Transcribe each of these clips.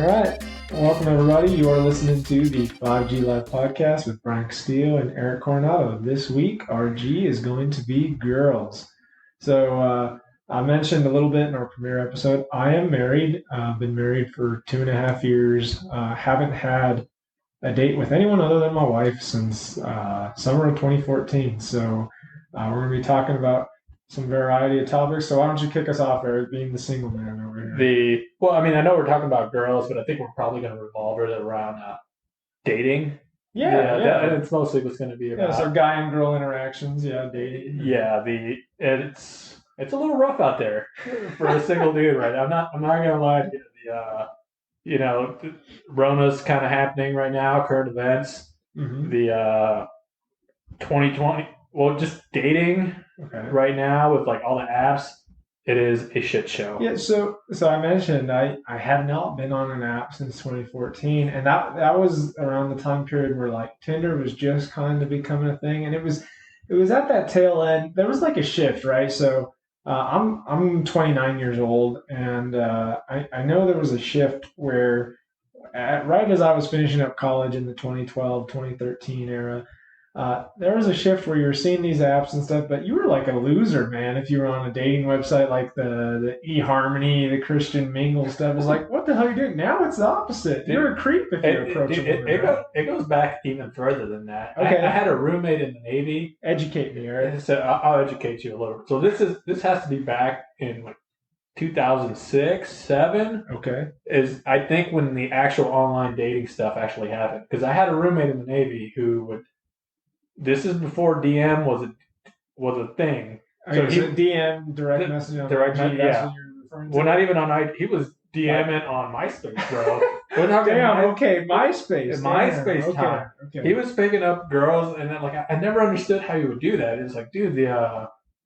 All right. Welcome, everybody. You are listening to the 5G Live podcast with Brian Castillo and Eric Coronado. This week, our G is going to be girls. So, I mentioned a little bit in our premiere episode, I am married. I've been married for 2.5 years. Haven't had a date with anyone other than my wife since summer of 2014. So, we're going to be talking about some variety of topics. So why don't you kick us off, Eric, being the single man over here? I know we're talking about girls, but I think we're probably going to revolve it around dating. Yeah. It's mostly what's going to be about. Yeah, so guy and girl interactions, dating. Yeah, it's a little rough out there for a single dude, right? I'm not going to lie to you. The Rona's kind of happening right now, current events. Mm-hmm. The 2020, well, just dating right now with like all the apps, it is a shit show. Yeah, so I mentioned I had not been on an app since 2014, and that was around the time period where like Tinder was just kind of becoming a thing, and it was at that tail end. There was like a shift, right? So I'm 29 years old, and I know there was a shift where right as I was finishing up college in the 2012, 2013 era, there was a shift where you were seeing these apps and stuff, but you were like a loser, man, if you were on a dating website like the eHarmony, the Christian Mingle stuff. It's like, what the hell are you doing? Now it's the opposite. You're a creep if you're approachable. It goes back even further than that. Okay. I had a roommate in the Navy. Educate me, Eric. So I'll educate you a little. So this has to be back in like 2006, 2007. Okay. Is I think when the actual online dating stuff actually happened. Because I had a roommate in the Navy who would. This is before DM was a thing. So DM, direct message on direct that's yeah. what you're referring to? Well, not even on he was DMing on MySpace, bro. MySpace. MySpace okay. time. Okay. He was picking up girls, and then like I never understood how he would do that. It's like, dude,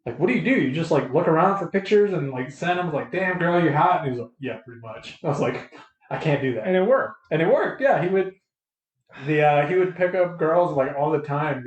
like what do? You just like look around for pictures and like send them like, damn girl, you're hot. And he was like, yeah, pretty much. I was like, I can't do that. And it worked. Yeah, he would. He would pick up girls like all the time.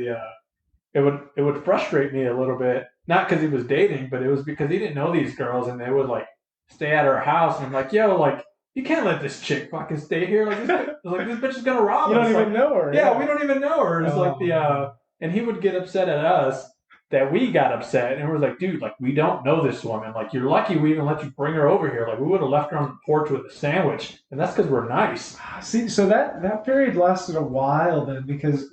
It would frustrate me a little bit, not because he was dating, but it was because he didn't know these girls, and they would like stay at our house, and I'm like, yo, like you can't let this chick fucking stay here, like this bitch is gonna rob us. You don't even know her. Yeah, we don't even know her. It's and he would get upset at us that we got upset, and we're like, dude, like we don't know this woman. Like you're lucky we even let you bring her over here. Like we would have left her on the porch with a sandwich, and that's because we're nice. See, so that period lasted a while then, because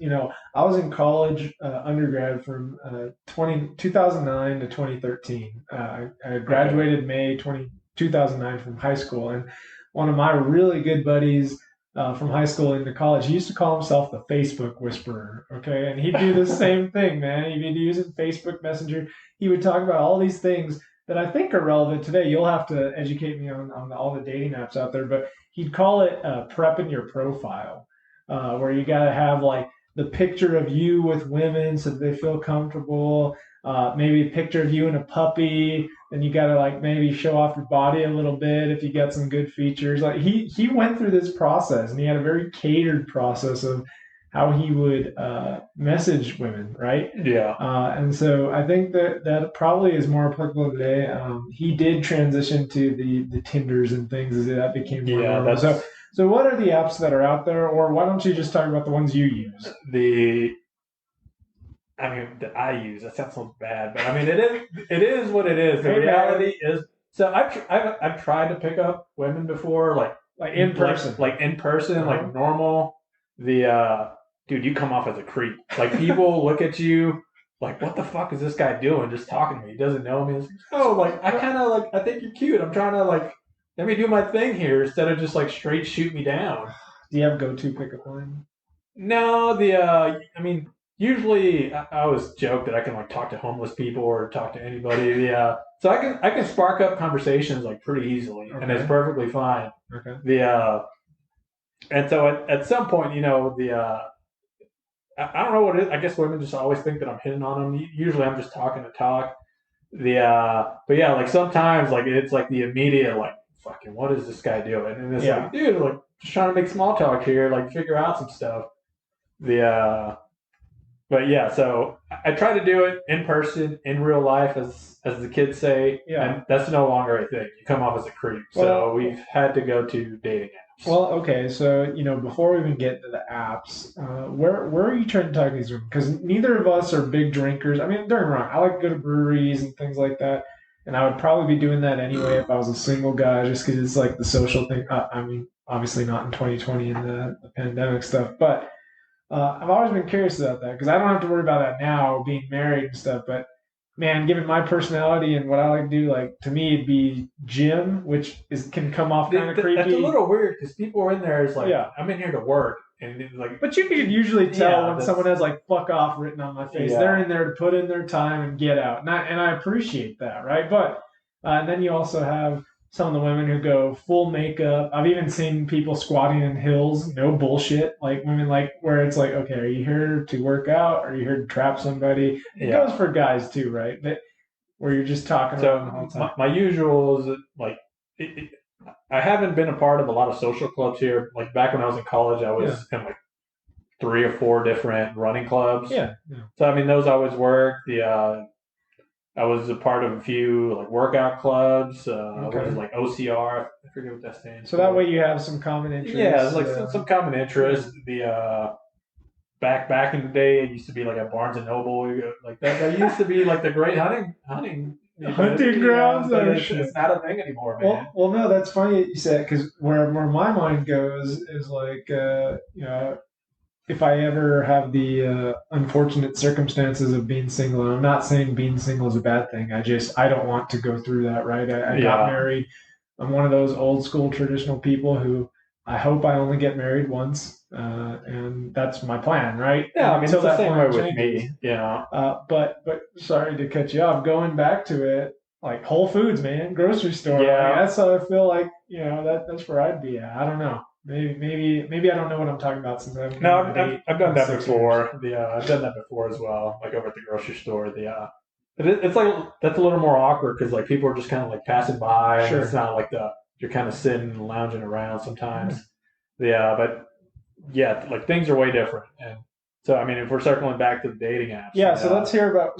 I was in college, undergrad from 2009 to 2013. I graduated May 2009 from high school, and one of my really good buddies from high school into college, he used to call himself the Facebook whisperer, okay? And he'd do the same thing, man. He'd be using Facebook Messenger. He would talk about all these things that I think are relevant today. You'll have to educate me on all the dating apps out there, but he'd call it prepping your profile, where you got to have like the picture of you with women so that they feel comfortable, maybe a picture of you and a puppy. Then you got to like maybe show off your body a little bit if you got some good features. Like he went through this process, and he had a very catered process of how he would message women, right? Yeah. And so I think that probably is more applicable today. He did transition to the Tinders and things as that became more normal. So what are the apps that are out there, or why don't you just talk about the ones you use? That I use. That sounds so bad, but I mean it is what it is. The reality is, so I've tried to pick up women before, like in person, like normal. Dude, you come off as a creep. Like people look at you like, what the fuck is this guy doing? Just talking to me. He doesn't know me. It's like, I think you're cute. I'm trying to like, let me do my thing here instead of just like straight shoot me down. Do you have a go-to pickup line? No, usually I always joke that I can like talk to homeless people or talk to anybody. So I can spark up conversations like pretty easily, and it's perfectly fine. Okay. And so at some point, I don't know what it is. I guess women just always think that I'm hitting on them. Usually I'm just talking to talk. But yeah, like sometimes like it's like the immediate like, fucking what is this guy doing? And it's like, dude, like just trying to make small talk here, like figure out some stuff. But yeah, so I try to do it in person, in real life as as the kids say, Yeah. and that's no longer a thing. You come off as a creep. So Well- we've had to go to dating apps. Well, okay, so before we even get into the apps, where are you trying to talk these women? Because neither of us are big drinkers. I mean, don't get me wrong, I like to go to breweries and things like that, and I would probably be doing that anyway if I was a single guy, just because it's like the social thing. I mean, obviously not in 2020 and the pandemic stuff, but I've always been curious about that because I don't have to worry about that now, being married and stuff. But man, given my personality and what I like to do, like to me, it'd be gym, which can come off kind of creepy. That's a little weird because people are in there is like, Yeah. I'm in here to work, and it's like, But you can usually tell Yeah, when that's- someone has like "fuck off" written on my face. Yeah. They're in there to put in their time and get out, and I appreciate that, right? But and then you also have some of the women who go full makeup. I've even seen people squatting in hills, no bullshit. Like women, like where it's like, okay, are you here to work out? Are you here to trap somebody? It Yeah. goes for guys too, right? But where you're just talking so around the whole time. my usual is like, I haven't been a part of a lot of social clubs here. Like back when I was in college, I was in like 3 or 4 different running clubs. Yeah. So I mean, those always work. I was a part of a few like workout clubs. Okay. Which is like OCR. I forget what that stands. So for. that way you have some common interest. Yeah, it's like some common interest. Back in the day, it used to be like at Barnes and Noble. Like that used to be like the great hunting Hunting grounds. but Oh, it's shit. not a thing anymore, man. Well, no, that's funny that you said because where my mind goes is like, if I ever have the unfortunate circumstances of being single, and I'm not saying being single is a bad thing. I don't want to go through that. Right? I got married. I'm one of those old school traditional people who I hope I only get married once, and that's my plan. Right? Yeah, I mean, it's Until the that same way plan with changes. me. You know, But sorry to cut you off. Going back to it, like Whole Foods, man, grocery store. Yeah. Like, that's how I feel like that's where I'd be at. I don't know. Maybe I don't know what I'm talking about since I've no, been on a date I've done in that 6 before. years. I've done that before as well. Like over at the grocery store. It's like that's a little more awkward because like people are just kind of like passing by. And Sure. it's not like you're kind of sitting and lounging around sometimes. But yeah, like things are way different. And so I mean, if we're circling back to the dating apps, Yeah, so let's hear about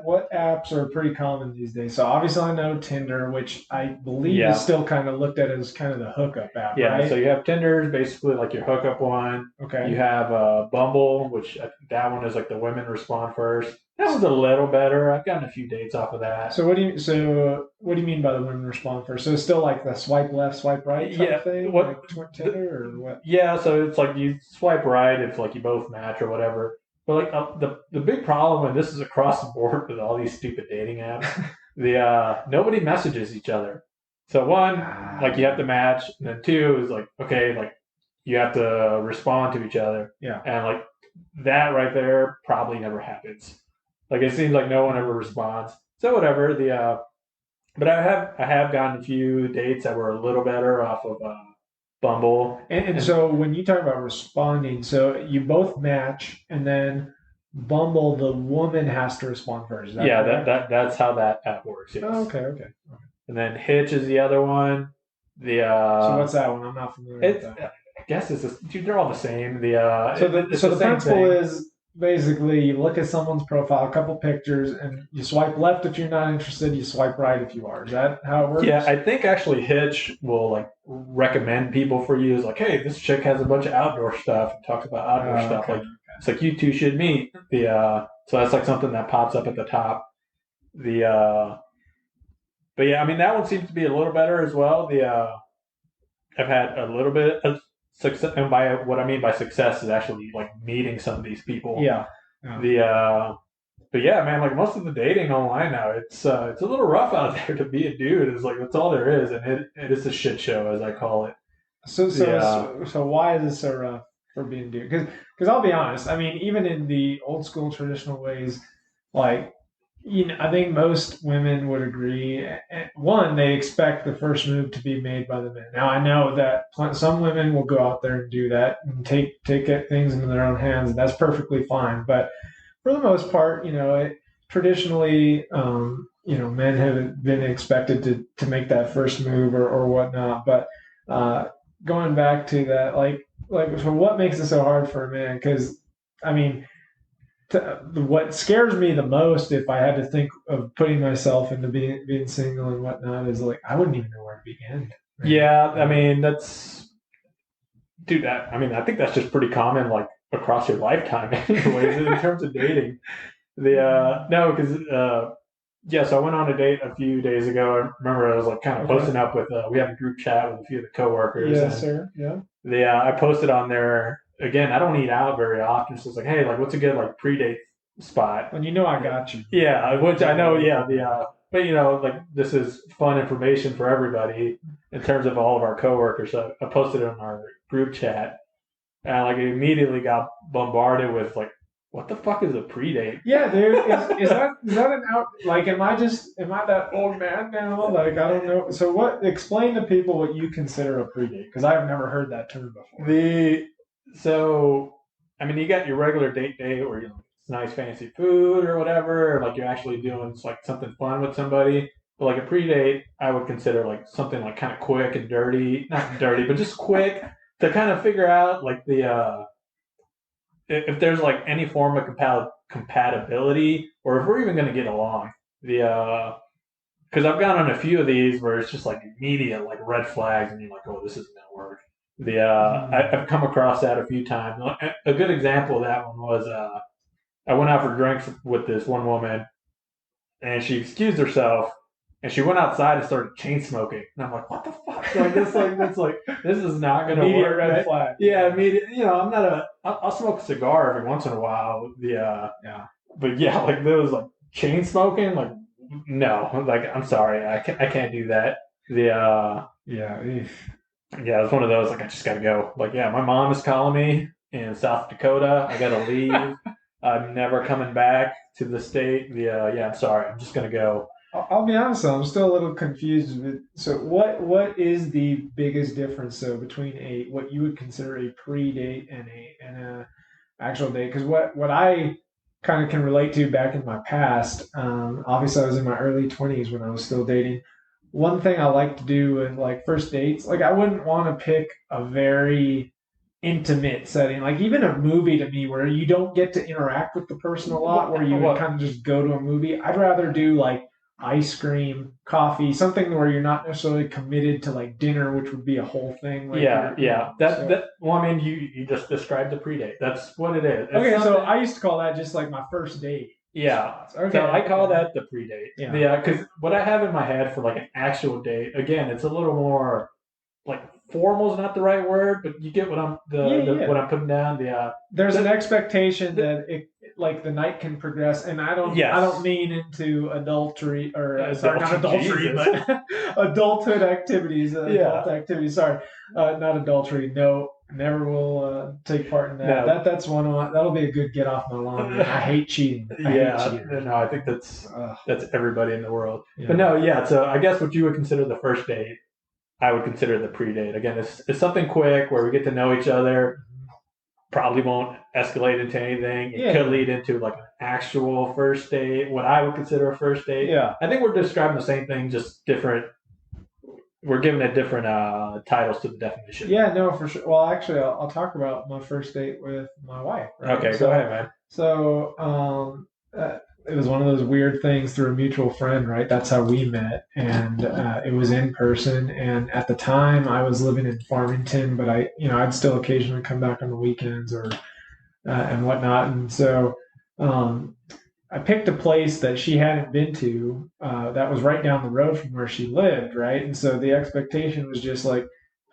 what apps are pretty common these days. So obviously I know Tinder, which I believe Yeah. is still kind of looked at as kind of the hookup app, Yeah, right? so you have Tinder, basically like your hookup one. Okay. You have Bumble, which that one is like the women respond first. That was a little better. I've gotten a few dates off of that. So what do you mean by the women respond first? So it's still like the swipe left, swipe right type Yeah, thing, what- like Tinder or what? Yeah, so it's like you swipe right if like you both match or whatever. But like the big problem, and this is across the board with all these stupid dating apps, nobody messages each other. So one, like you have to match, and then 2 is like okay, like you have to respond to each other. Yeah. And like that right there probably never happens. Like it seems like no one ever responds. So whatever. But I have gotten a few dates that were a little better off of Bumble. And so when you talk about responding, so you both match, and then Bumble, the woman has to respond first. Is that Yeah, correct? that's how that app works. Yes. Oh, okay. And then Hitch is the other one. So what's that one? I'm not familiar with It's, that. I guess dude, they're all the same. So the same principle thing. is basically you look at someone's profile, a couple pictures, and you swipe left if you're not interested. You swipe right if you are. Is that how it works? Yeah, I think actually Hitch will like recommend people for you. It's like, hey, this chick has a bunch of outdoor stuff and talks about outdoor stuff. Okay. Like it's like you two should meet. So that's like something that pops up at the top. But yeah, I mean that one seems to be a little better as well. I've had a little bit of success, and by what I mean by success is actually like meeting some of these people. Yeah. But yeah, man, like most of the dating online now, it's a little rough out there to be a dude. It's like that's all there is, and it is a shit show as I call it. So why is this so rough for being a dude? Because I'll be honest. I mean, even in the old school traditional ways, like I think most women would agree. One, they expect the first move to be made by the men. Now, I know that some women will go out there and do that and take things into their own hands, and that's perfectly fine. But for the most part, traditionally, men have been expected to make that first move or whatnot. But going back to that, so what makes it so hard for a man? Because, I mean, what scares me the most, if I had to think of putting myself into being single and whatnot, is like I wouldn't even know where to begin. Right? Yeah, I mean dude. I think that's just pretty common, like across your lifetime, anyways, in terms of dating. No, because yeah, so I went on a date a few days ago. I remember I was like kind of Okay. posting up with. We have a group chat with a few of the coworkers. Yes, and sir. Yeah. I posted on there again. I don't eat out very often, so it's like, hey, like, what's a good like pre-date spot? And you know I got you. Yeah, which I know. Yeah, but like this is fun information for everybody in terms of all of our coworkers. So I posted it on our group chat, and I like immediately got bombarded with like, what the fuck is a pre-date? Yeah, dude. Is that an out? Like, am I that old man now? Like, I don't know. So, explain to people what you consider a pre-date, because I've never heard that term before. You got your regular date where it's nice fancy food or whatever, or like you're actually doing like something fun with somebody. But like a pre-date, I would consider like something like kind of quick and dirty, not dirty, but just quick to kind of figure out like if there's like any form of compatibility, or if we're even going to get along. Because I've gone on a few of these where it's just like immediate like red flags, and you're like, oh, this isn't going to work. I've come across that a few times. A good example of that one was I went out for drinks with this one woman, and she excused herself, and she went outside and started chain smoking. And I'm like, what the fuck? This is not going to work. Immediate red flag. Yeah, immediate. I'm not I'll smoke a cigar every once in a while. Yeah. But yeah, like there was like chain smoking. Like, no, like I'm sorry, I can't do that. Yeah. Yeah, it's one of those, like, I just got to go. Like, yeah, my mom is calling me in South Dakota. I got to leave. I'm never coming back to the state. Yeah, I'm sorry. I'm just going to go. I'll be honest though, I'm still a little confused. So, what is the biggest difference between what you would consider a pre-date and a actual date? Because what I kind of can relate to back in my past, obviously I was in my early 20s when I was still dating. One thing I like to do in like first dates, like I wouldn't want to pick a very intimate setting, like even a movie to me where you don't get to interact with the person a lot, where you would kind of just go to a movie. I'd rather do like ice cream, coffee, something where you're not necessarily committed to like dinner, which would be a whole thing. Like you just described the pre-date. That's what it is. Okay, so I used to call that just like my first date. Yeah. Okay. So I call that the pre-date. Yeah. Because what I have in my head for like an actual date, again, it's a little more like formal is not the right word, but you get what what I'm putting down. There's an expectation that like the night can progress, and I don't mean into adultery or sorry, not adultery, but adulthood activities. Adult activities. Sorry, not adultery. No. Never will take part in that. No. That's one of that'll be a good get off my lawn. Man. I hate cheating. I think that's everybody in the world. Yeah. But no, yeah. So I guess what you would consider the first date, I would consider the pre-date. Again, it's something quick where we get to know each other. Probably won't escalate into anything. It could lead into like an actual first date. What I would consider a first date. Yeah. I think we're describing the same thing, just different. We're giving it different titles to the definition. Yeah, no, for sure. Well, actually, I'll talk about my first date with my wife. Right? Okay, go ahead, man. So, it was one of those weird things through a mutual friend, right? That's how we met, and it was in person. And at the time, I was living in Farmington, but I'd still occasionally come back on the weekends or and whatnot. And so, I picked a place that she hadn't been to that was right down the road from where she lived, right? And so the expectation was just like,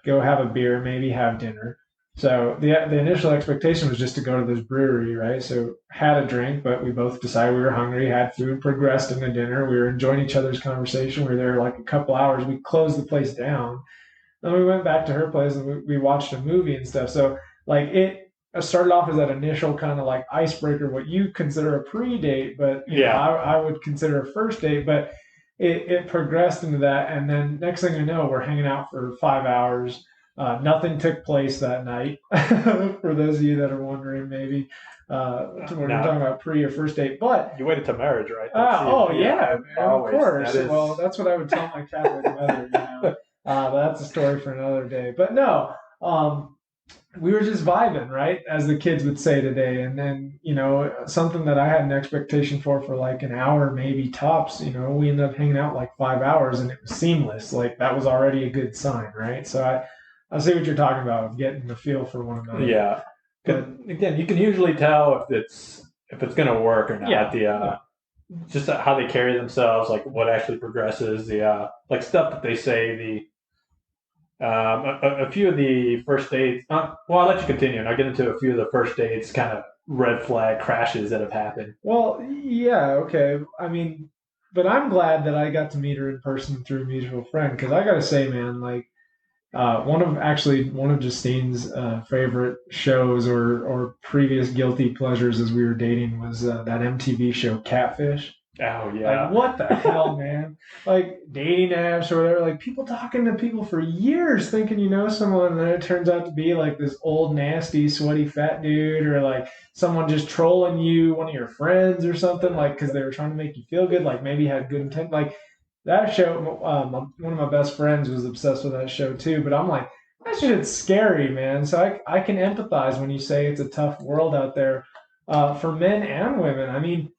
go have a beer, maybe have dinner. So the initial expectation was just to go to this brewery, right? So had a drink, but we both decided we were hungry, had food, progressed into dinner. We were enjoying each other's conversation. We were there like a couple hours. We closed the place down. Then we went back to her place and we watched a movie and stuff. So like it started off as that initial kind of like icebreaker, what you consider a pre-date, but I would consider a first date, but it progressed into that. And then next thing I know, we're hanging out for 5 hours. Nothing took place that night. For those of you that are wondering, maybe we're talking about pre or first date, but you waited to marriage, right? Man, of course. Well, that's what I would tell my Catholic mother. But that's a story for another day. But no, we were just vibing, right? As the kids would say today. And then, something that I had an expectation for like an hour, maybe tops, we ended up hanging out like 5 hours and it was seamless. Like that was already a good sign, right? So I see what you're talking about of getting the feel for one another. Yeah. But Again, you can usually tell if it's going to work or not. Yeah. Just how they carry themselves, like what actually progresses, like stuff that they say, a few of the first dates. Well, I'll let you continue, and I'll get into a few of the first dates, kind of red flag crashes that have happened. Well, yeah, okay. I mean, but I'm glad that I got to meet her in person through a mutual friend because I gotta say, man, like one of Justine's favorite shows or previous guilty pleasures as we were dating was that MTV show Catfish. Oh yeah. Like what the hell, man? Like dating apps or whatever. Like people talking to people for years, thinking you know someone, and then it turns out to be like this old, nasty, sweaty, fat dude, or like someone just trolling you, one of your friends or something, like because they were trying to make you feel good, like maybe had good intent. Like that show. One of my best friends was obsessed with that show too. But I'm like, that shit's scary, man. So I can empathize when you say it's a tough world out there for men and women. I mean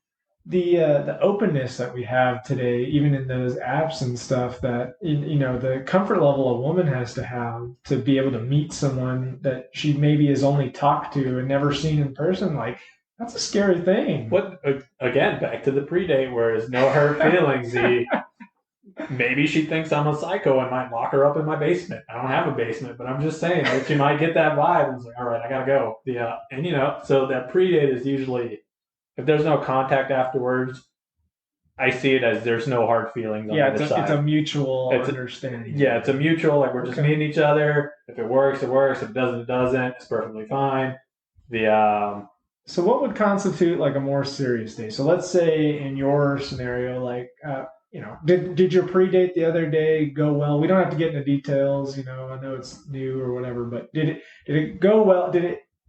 the openness that we have today, even in those apps and stuff, that the comfort level a woman has to have to be able to meet someone that she maybe has only talked to and never seen in person, like that's a scary thing. What again? Back to the predate, whereas no hurt feelings. Maybe she thinks I'm a psycho and might lock her up in my basement. I don't have a basement, but I'm just saying that she might get that vibe and it's like, all right, I gotta go. And so that predate is usually, if there's no contact afterwards, I see it as there's no hard feelings on either side. It's a mutual understanding. Yeah, it's a mutual, like we're just meeting each other. If it works, it works. If it doesn't, it doesn't. It's perfectly fine. So what would constitute like a more serious date? So let's say in your scenario, like did your pre-date the other day go well? We don't have to get into details, I know it's new or whatever, but did it go well? Did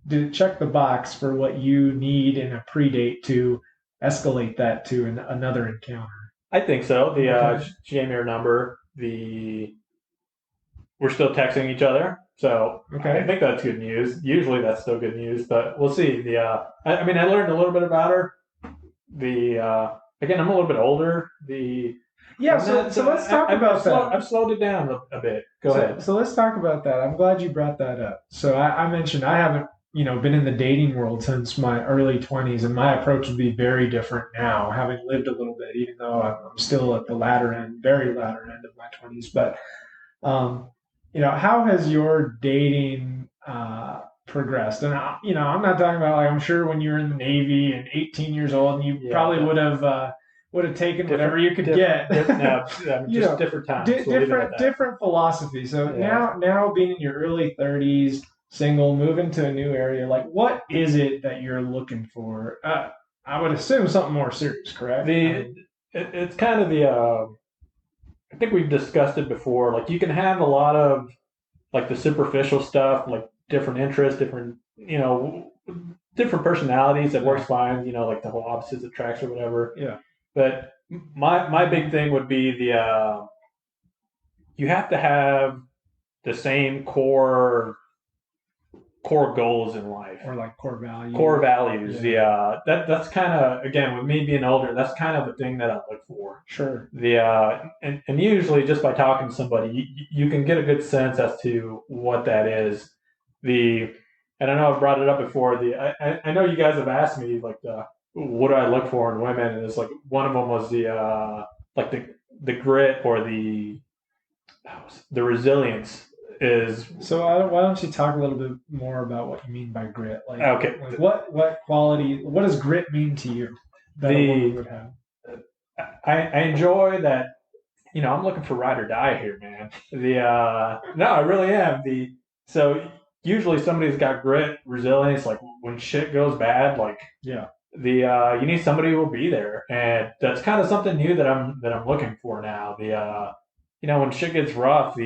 it check the box for what you need in a pre-date to escalate that to another encounter? I think so. She gave me her number. We're still texting each other, so I think that's good news. Usually that's still good news, but we'll see. I learned a little bit about her. Again, I'm a little bit older. So let's talk about that. I've slowed it down a bit. Go ahead. So let's talk about that. I'm glad you brought that up. So I mentioned I haven't been in the dating world since my early 20s, and my approach would be very different now, having lived a little bit, even though I'm still at the very latter end of my 20s. But how has your dating progressed? And I'm not talking about like I'm sure when you were in the Navy and 18 years old, and you probably would have taken whatever you could get. Just different times. Different philosophy. So now being in your early 30s, single, moving to a new area, like what is it that you're looking for? I would assume something more serious, correct? It's kind of I think we've discussed it before. Like you can have a lot of like the superficial stuff, like different interests, different personalities that works fine. Like the whole opposites attracts or whatever. Yeah. But my big thing would be you have to have the same core goals in life, or like core values. That's kind of, again, with me being older, that's kind of the thing that I look for. Sure. And usually just by talking to somebody, you can get a good sense as to what that is. And I know I've brought it up before. I know you guys have asked me like what do I look for in women, and it's like one of them was the grit or the resilience. So why don't you talk a little bit more about what you mean by grit? Like, okay, like what quality? What does grit mean to you that a woman would have? I enjoy that. I'm looking for ride or die here, man. No, I really am. So usually somebody's got grit, resilience. Like when shit goes bad, like you need somebody who will be there, and that's kind of something new that I'm looking for now. When shit gets rough,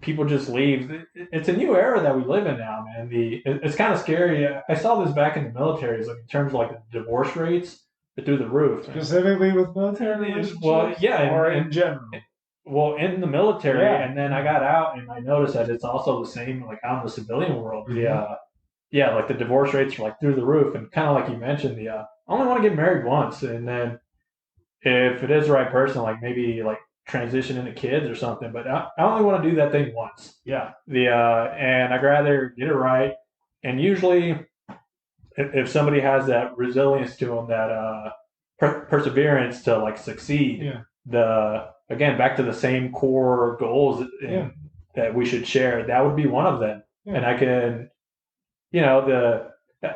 people just leave. It's a new era that we live in now, man. It's kind of scary. I saw this back in the military, like in terms of like the divorce rates, they're through the roof. Specifically with military relationships? Well, yeah, or in general. well, in the military, Yeah. and then I got out, and I noticed that it's also the same like out in the civilian world. Yeah, like the divorce rates are like through the roof, and kind of like you mentioned, I only want to get married once, and then if it is the right person, like maybe like transition into kids or something. But I only want to do that thing once. Yeah. And I'd rather get it right. And usually, if somebody has that resilience to them, that perseverance to like succeed, Yeah. the again back to the same core goals that we should share, that would be one of them. Yeah. And I can,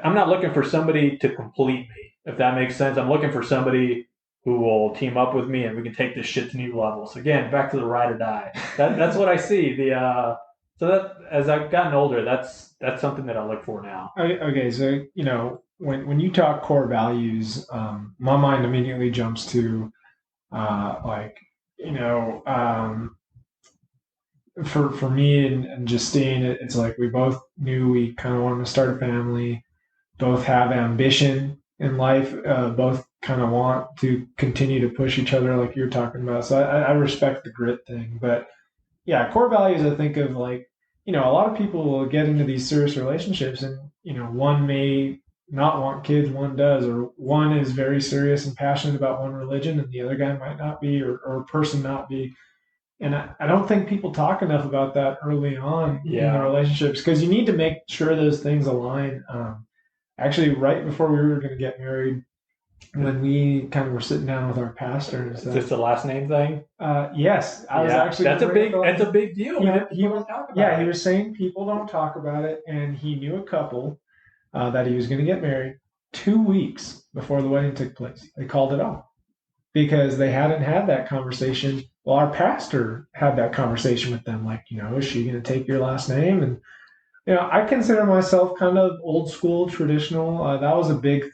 I'm not looking for somebody to complete me, if that makes sense. I'm looking for somebody who will team up with me and we can take this shit to new levels. Again, back to the ride or die. That's what I see. So that as I've gotten older, that's something that I look for now. Okay, so when you talk core values, my mind immediately jumps to like for me and Justine, it's like we both knew we kind of wanted to start a family, both have ambition in life, both kind of want to continue to push each other, like you're talking about. So I respect the grit thing, but yeah, core values. I think of like a lot of people will get into these serious relationships, and one may not want kids, one does, or one is very serious and passionate about one religion, and the other guy might not be, or a person not be. And I don't think people talk enough about that early on in the relationships, because you need to make sure those things align. Actually, right before we were going to get married, when we kind of were sitting down with our pastor and stuff. Is this the last name thing? Yes, I was actually. That's a big deal. He was saying people don't talk about it, and he knew a couple that he was going to get married 2 weeks before the wedding took place. They called it off because they hadn't had that conversation. Well, our pastor had that conversation with them, like, is she going to take your last name? And I consider myself kind of old school, traditional. That was a big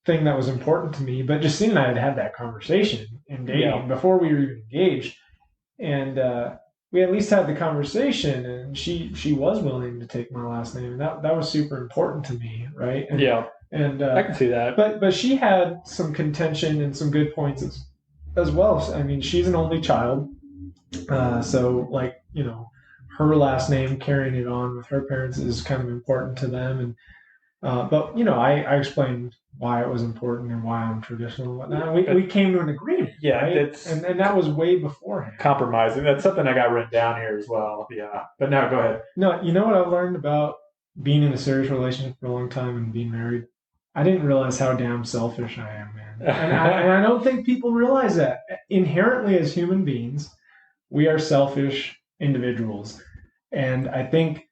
thing that was important to me. But Justine and I had that conversation in dating before we were even engaged, and we at least had the conversation. And she was willing to take my last name, and that was super important to me, right? And, and I can see that. But she had some contention and some good points as well. I mean, she's an only child, so like her last name, carrying it on with her parents, is kind of important to them. And but I explained why it was important and why I'm traditional and whatnot. We came to an agreement. Yeah, right? and that was way beforehand. Compromising. That's something I got written down here as well. Yeah, but now go ahead. No, you know what I've learned about being in a serious relationship for a long time and being married? I didn't realize how damn selfish I am, man. And I don't think people realize that. Inherently, as human beings, we are selfish individuals. And I think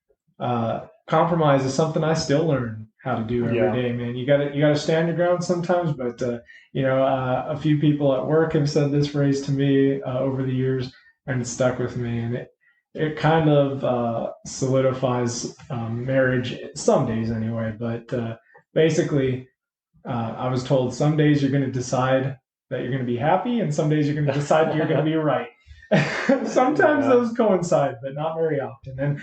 compromise is something I still learn how to do every day, man. You gotta stand your ground sometimes, but a few people at work have said this phrase to me over the years, and it stuck with me. And it kind of solidifies marriage some days anyway. But basically, I was told some days you're going to decide that you're going to be happy, and some days you're going to decide you're going to be right. Sometimes those coincide, but not very often. And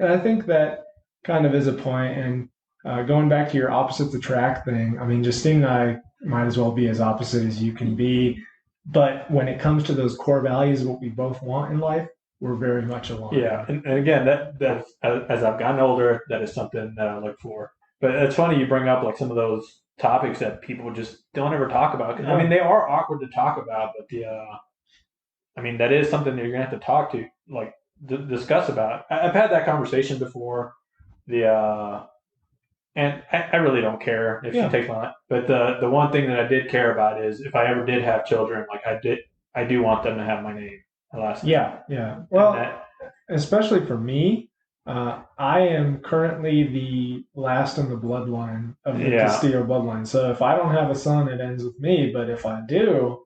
I think that kind of is a point. And going back to your opposites attract thing, I mean, Justine and I might as well be as opposite as you can be. But when it comes to those core values, what we both want in life, we're very much aligned. Yeah, and again, that as I've gotten older, that is something that I look for. But it's funny you bring up like some of those topics that people just don't ever talk about. I mean, they are awkward to talk about, but I mean, that is something that you're gonna have to talk to, like discuss about. I've had that conversation before. And I really don't care if she takes my life. But the one thing that I did care about is if I ever did have children, like I do want them to have my name, my last name. Yeah. Well, especially for me, I am currently the last in the bloodline of the Castillo bloodline. So if I don't have a son, it ends with me. But if I do,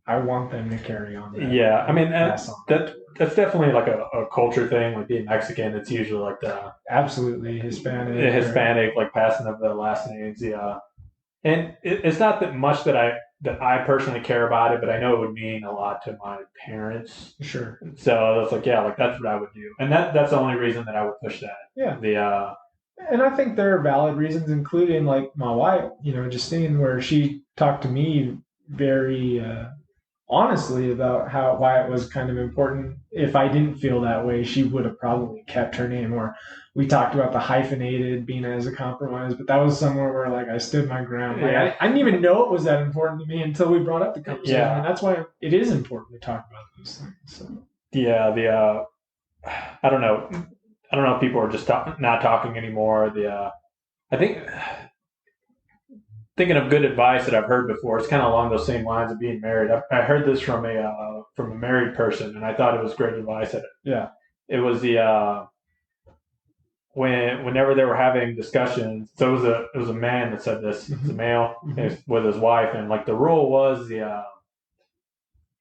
I want them to carry on. I mean, that's definitely like a culture thing. Like being Mexican, it's usually like the absolutely Hispanic, like passing of the last names. Yeah, and it's not that much that I personally care about it, but I know it would mean a lot to my parents. Sure. So it's like that's what I would do, and that's the only reason that I would push that. Yeah. And I think there are valid reasons, including like my wife, Justine, where she talked to me very honestly about why it was kind of important. If I didn't feel that way, she would have probably kept her name. Or we talked about the hyphenated being as a compromise, but that was somewhere where like I stood my ground. Like Yeah. I didn't even know it was that important to me until we brought up the conversation, Yeah. and that's why it is important to talk about those things. So. Yeah, I don't know. I don't know if people are just not talking anymore. I think thinking of good advice that I've heard before. It's kind of along those same lines of being married. I heard this from a married person, and I thought it was great advice. Yeah. It was whenever they were having discussions. So it was a man that said this. It's a male with his wife, and like the rule was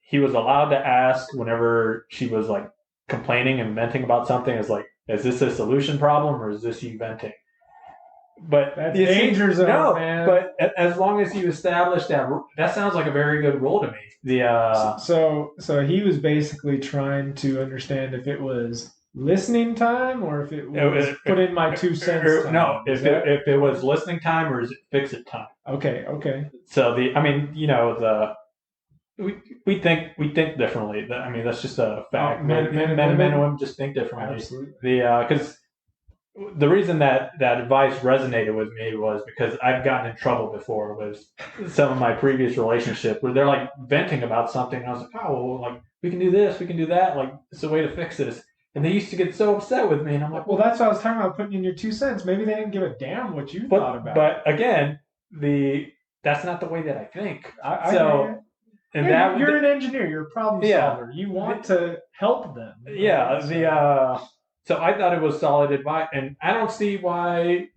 he was allowed to ask whenever she was like complaining and venting about something. Is like, is this a solution problem or is this you venting? But that's danger zone, no, man. But as long as you establish that sounds like a very good rule to me. So he was basically trying to understand if it was listening time or if it was put in my 2 cents. Time. No, if it was listening time or is it fix it time? Okay. So we think differently. I mean, that's just a fact. Men and women just think differently. Absolutely. Because the reason that advice resonated with me was because I've gotten in trouble before with some of my previous relationships where they're like venting about something, and I was like, oh, well, like we can do this, we can do that, like it's a way to fix this. And they used to get so upset with me, and I'm like, well, that's what I was talking about, putting in your 2 cents. Maybe they didn't give a damn what you thought about. But again, that's not the way that I think. You're an engineer. You're a problem solver. You want to help them. Yeah. So I thought it was solid advice, and I don't see why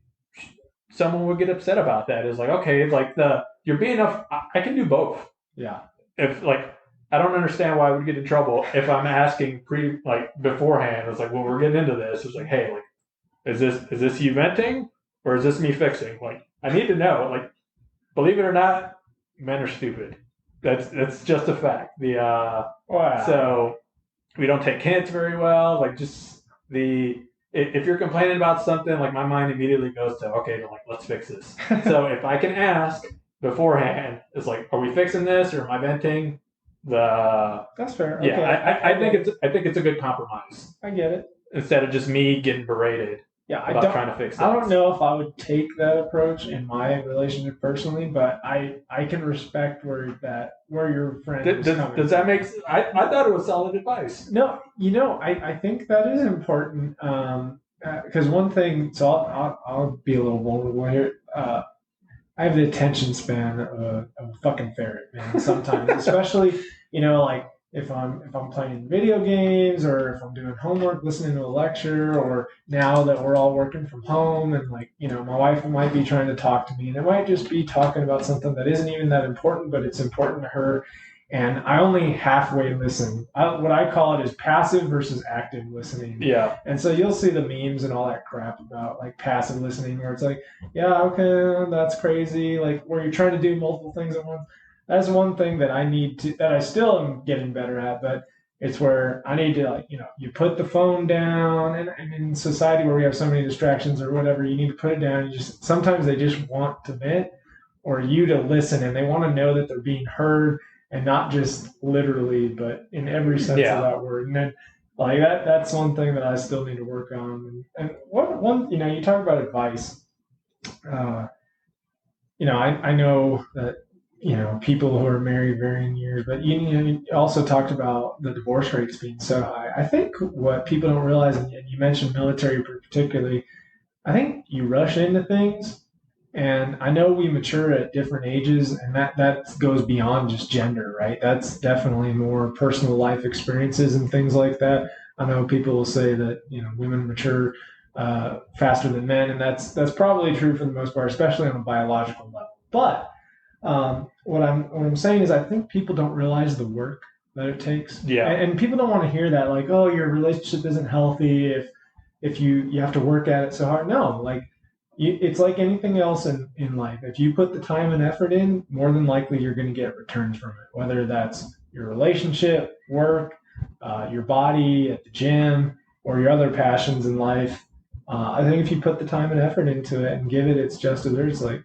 someone would get upset about that. It's like, okay, like you're being I can do both. Yeah. If like I don't understand why I would get in trouble if I'm asking beforehand. It's like, well, we're getting into this. It's like, hey, like, is this you venting or is this me fixing? Like, I need to know. Like, believe it or not, men are stupid. That's just a fact. So we don't take hints very well. Like, just if you're complaining about something, like my mind immediately goes to, okay, like let's fix this. So if I can ask beforehand, it's like, are we fixing this or am I venting? That's fair. Yeah, okay. I think it's a good compromise. I get it. Instead of just me getting berated. Yeah, about trying to fix things. I don't know if I would take that approach in my relationship personally, but I can respect where your friend is coming. Does that make sense? I thought it was solid advice. No, I think that is important because one thing. So I'll be a little vulnerable here. I have the attention span of a fucking ferret, man. Sometimes, especially like. If I'm playing video games or if I'm doing homework, listening to a lecture, or now that we're all working from home and like, my wife might be trying to talk to me and it might just be talking about something that isn't even that important, but it's important to her. And I only halfway listen. What I call it is passive versus active listening. Yeah. And so you'll see the memes and all that crap about like passive listening where it's like, yeah, okay, that's crazy. Like where you're trying to do multiple things at once. That's one thing that I still am getting better at, but it's where I need to you put the phone down and in society where we have so many distractions or whatever, you need to put it down. Sometimes they just want to vent or you to listen and they want to know that they're being heard and not just literally, but in every sense of that word. And then like that's one thing that I still need to work on. And one, you talk about advice, I know that, people who are married varying years, but you also talked about the divorce rates being so high. I think what people don't realize, and you mentioned military particularly, I think you rush into things, and I know we mature at different ages, and that goes beyond just gender, right? That's definitely more personal life experiences and things like that. I know people will say that women mature faster than men, and that's probably true for the most part, especially on a biological level. But what I'm saying is I think people don't realize the work that it takes. Yeah. And people don't want to hear that, like, oh, your relationship isn't healthy if you have to work at it so hard. No, like it's like anything else in life. If you put the time and effort in, more than likely you're going to get returns from it, whether that's your relationship, work, your body at the gym, or your other passions in life. I think if you put the time and effort into it and give it its just desserts, like,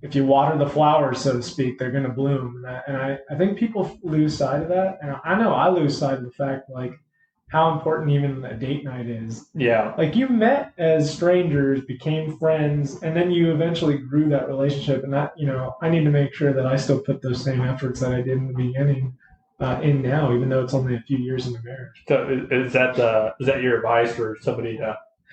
if you water the flowers, so to speak, they're going to bloom. And I think people lose sight of that. And I know I lose sight of the fact, like, how important even a date night is. Yeah. Like, you met as strangers, became friends, and then you eventually grew that relationship. And that, I need to make sure that I still put those same efforts that I did in the beginning in now, even though it's only a few years in the marriage. So is that your advice for somebody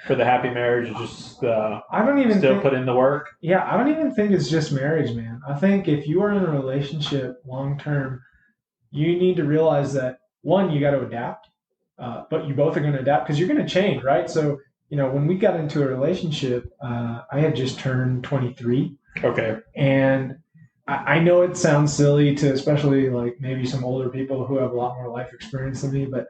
for the happy marriage? Is just I don't even still think, put in the work? yeah, I don't even think it's just marriage, man. I think if you are in a relationship long term, you need to realize that one, you got to adapt, but you both are going to adapt because you're going to change, right? So, when we got into a relationship, I had just turned 23. Okay. And I know it sounds silly to especially like maybe some older people who have a lot more life experience than me, but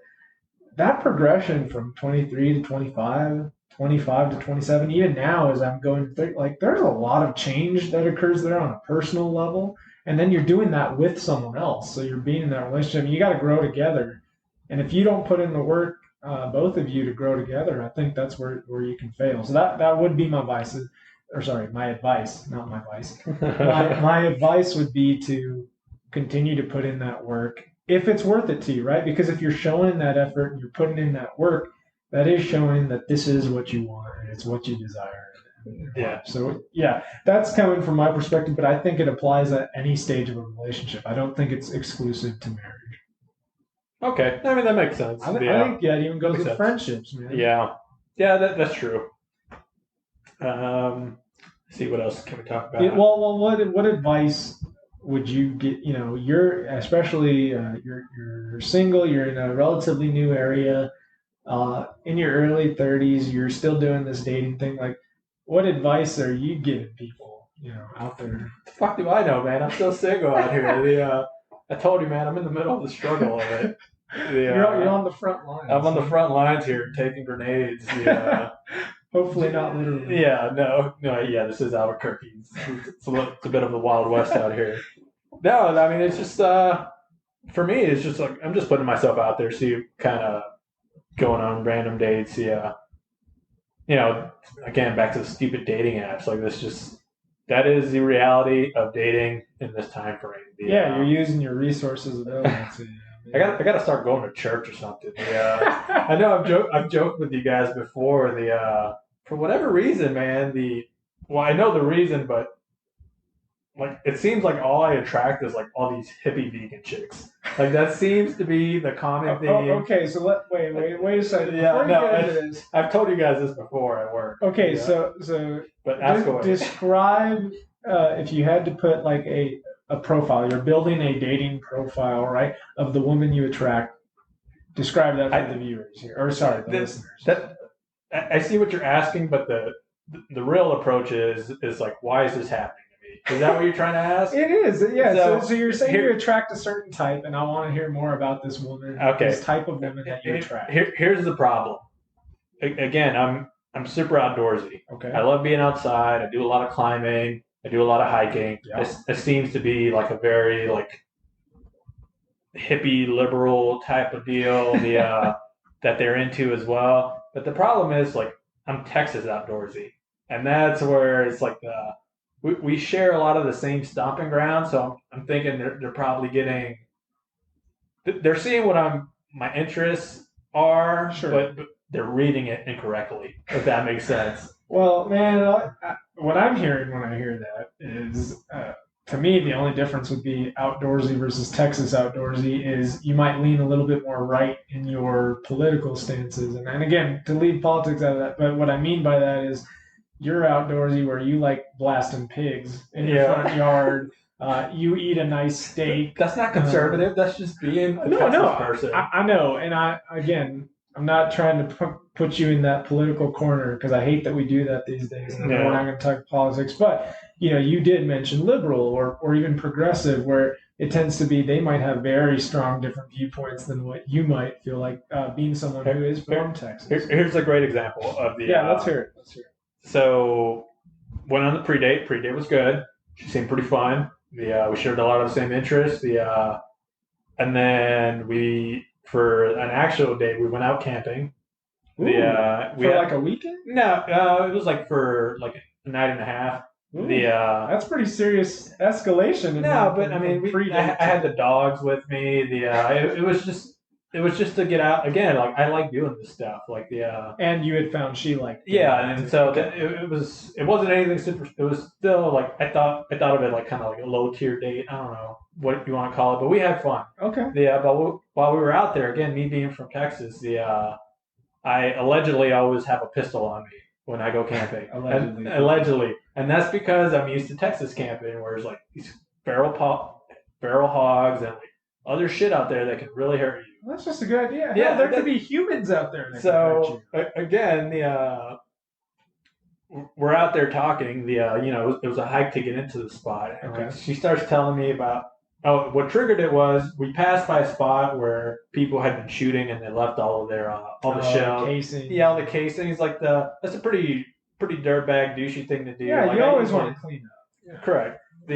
that progression from 23 to 25, 25 to 27, even now as I'm going through, like there's a lot of change that occurs there on a personal level. And then you're doing that with someone else. So you're being in that relationship and you got to grow together. And if you don't put in the work, both of you to grow together, I think that's where you can fail. So that would be my advice, my advice, not my vice. My advice would be to continue to put in that work if it's worth it to you, right? Because if you're showing that effort and you're putting in that work, that is showing that this is what you want and it's what you desire. Yeah. So yeah, that's coming from my perspective, but I think it applies at any stage of a relationship. I don't think it's exclusive to marriage. Okay, I mean that makes sense. I think it even goes with sense. friendships, man. Yeah, that's true. See what else can we talk about? Well, what advice would you get? You're especially you're single. You're in a relatively new area. In your early 30s, you're still doing this dating thing. Like, what advice are you giving people? Out there. The fuck do I know, man? I'm still single out here. I told you, man. I'm in the middle of the struggle of it. You're on the front lines. I'm on the front lines here, taking grenades. Hopefully not literally. Yeah, no. Yeah, this is Albuquerque. It's a bit of the Wild West out here. No, I mean it's just for me, it's just like I'm just putting myself out there, see kind of going on random dates. Yeah, again back to the stupid dating apps like this. That is the reality of dating in this time frame. You're using your resources available to you. I got to start going to church or something. I know I've joked with you guys before. For whatever reason, man. I know the reason, but like it seems like all I attract is like all these hippie vegan chicks. Like that seems to be the common theme. Okay, so wait a second. I've told you guys this before at work. Okay, so but ask away. Describe if you had to put like a profile, you're building a dating profile, right, of the woman you attract. Describe that for the viewers here, or sorry, the listeners. I see what you're asking, but the real approach is like, why is this happening to me? Is that what you're trying to ask? It is, yeah. So you're saying you attract a certain type, and I want to hear more about this woman. Okay. This type of woman that you attract. Here's the problem. Again, I'm super outdoorsy. Okay. I love being outside. I do a lot of climbing. I do a lot of hiking. Yeah. It seems to be like a very like hippie liberal type of deal that they're into as well. But the problem is like I'm Texas outdoorsy, and that's where it's like we share a lot of the same stomping ground. So I'm thinking they're probably they're seeing what my interests are, sure. but they're reading it incorrectly. If that makes sense. Well, man, what I'm hearing when I hear that is, to me, the only difference would be outdoorsy versus Texas outdoorsy is you might lean a little bit more right in your political stances. And again, to leave politics out of that, but what I mean by that is you're outdoorsy where you like blasting pigs in your front yard. You eat a nice steak. That's not conservative. That's just being a Texas person. I know. And I'm not trying to put you in that political corner because I hate that we do that these days. And we're not going to talk politics. But, you did mention liberal or even progressive where it tends to be they might have very strong different viewpoints than what you might feel like being someone who is from Texas. Here's a great example of the... Yeah, let's hear it. So went on the pre-date. Pre-date was good. She seemed pretty fun. We shared a lot of the same interests. And then for an actual date, we went out camping. Like a weekend? No, it was like for like a night and a half. Ooh, The that's pretty serious escalation. no, but I mean, I had the dogs with me. It was just to get out again. Like I like doing this stuff. Like the and you had found she liked it. yeah, and so Okay. it wasn't anything super. It was still like I thought of it like kind of like a low tier date. I don't know what you want to call it, but we had fun. Okay. While we were out there again, me being from Texas, I allegedly always have a pistol on me when I go camping. Allegedly, and that's because I'm used to Texas camping, where there's like these feral hogs and like other shit out there that can really hurt you. Well, that's just a good idea. Yeah, There could be humans out there. So again, we're out there talking. It was a hike to get into the spot. And Okay. like, she starts telling me about. Oh, what triggered it was we passed by a spot where people had been shooting and they left all of their all the shells. Casing. Yeah, all the casings. Like that's a pretty dirtbag douchey thing to do. Yeah, like, you always want to clean up. Yeah. Correct. But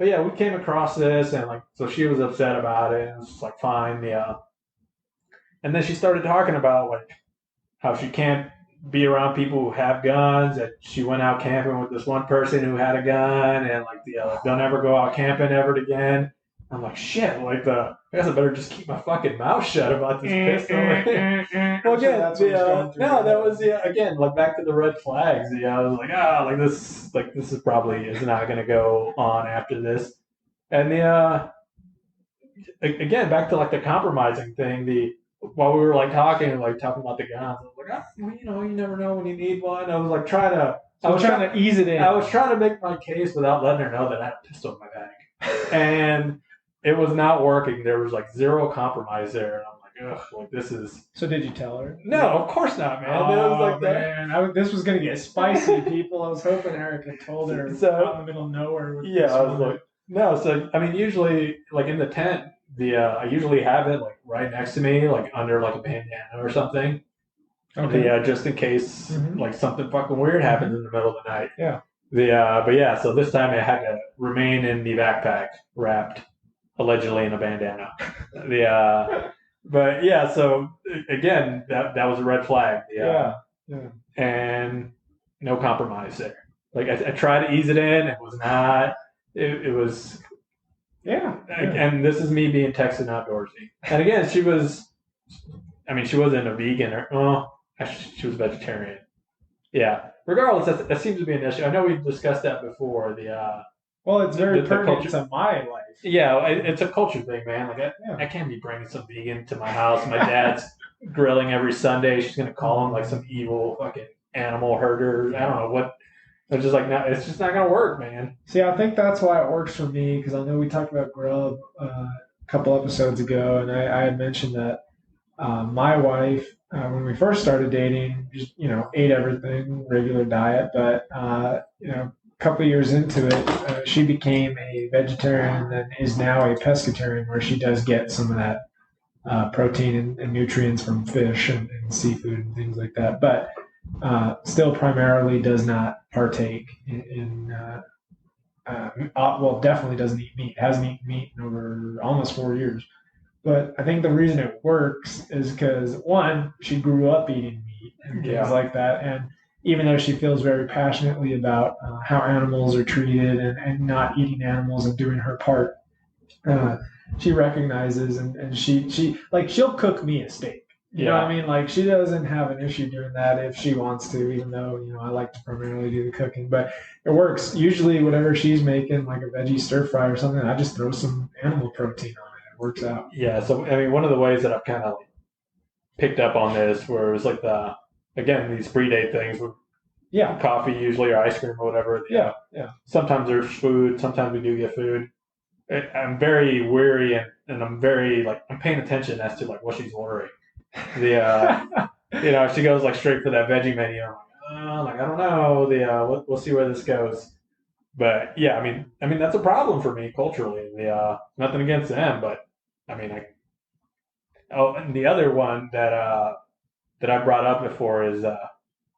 yeah, we came across this and like so she was upset about it and it's like fine. And then she started talking about like how she can't be around people who have guns. And she went out camping with this one person who had a gun, and like don't ever go out camping ever again. I'm like, shit. Like I guess I better just keep my fucking mouth shut about this pistol. Well, again, that was again like back to the red flags. I was like, this is probably is not going to go on after this. And again back to like the compromising thing. While we were like talking about the guns, I was like, you never know when you need one. I was like trying to ease it in. I was trying to make my case without letting her know that I had a pistol in my bag, and it was not working. There was like zero compromise there, and I'm like, ugh, like this is. So did you tell her? No, of course not, man. Oh, it was like man, this was gonna get spicy, people. I was hoping Eric had told her out in the middle of nowhere. I was like, no. So I mean, usually like in the tent. I usually have it like right next to me, like under like a bandana or something. Okay. Just in case like something fucking weird happens in the middle of the night. Yeah. But yeah, so this time I had to remain in the backpack, wrapped allegedly in a bandana. But yeah, so again, that was a red flag. Yeah. And no compromise there. Like I tried to ease it in, it was not. It was. Yeah. And this is me being Texan outdoorsy. And again, she wasn't a vegan she was a vegetarian. Yeah. Regardless, that seems to be an issue. I know we've discussed that before. Well, it's very pertinent to my life. Yeah, it's a culture thing, man. Like I can't be bringing some vegan to my house. My dad's grilling every Sunday. She's gonna call him like some evil fucking animal herder. I don't know what. It's just like, no, it's just not going to work, man. See, I think that's why it works for me, because I know we talked about Grub a couple episodes ago, and I had mentioned that my wife, when we first started dating, just, ate everything, regular diet, but, a couple of years into it, she became a vegetarian and then is now a pescatarian, where she does get some of that protein and nutrients from fish and seafood and things like that. But still primarily does not partake in definitely doesn't eat meat. Hasn't eaten meat in over almost 4 years. But I think the reason it works is because, one, she grew up eating meat and things like that. And even though she feels very passionately about how animals are treated and not eating animals and doing her part, she recognizes and she'll cook me a steak. You know what I mean? Like, she doesn't have an issue doing that if she wants to, even though, I like to primarily do the cooking. But it works. Usually, whatever she's making, like a veggie stir fry or something, I just throw some animal protein on it. It works out. Yeah. So, I mean, one of the ways that I've kind of picked up on this, where it was like these pre-date things with coffee usually or ice cream or whatever. Yeah. Sometimes there's food. Sometimes we do get food. I'm very wary and I'm very, I'm paying attention as to, what she's ordering. She goes like straight for that veggie menu. I'm like, I don't know. We'll see where this goes. But yeah, I mean that's a problem for me culturally. Nothing against them, but I mean, and the other one that I brought up before is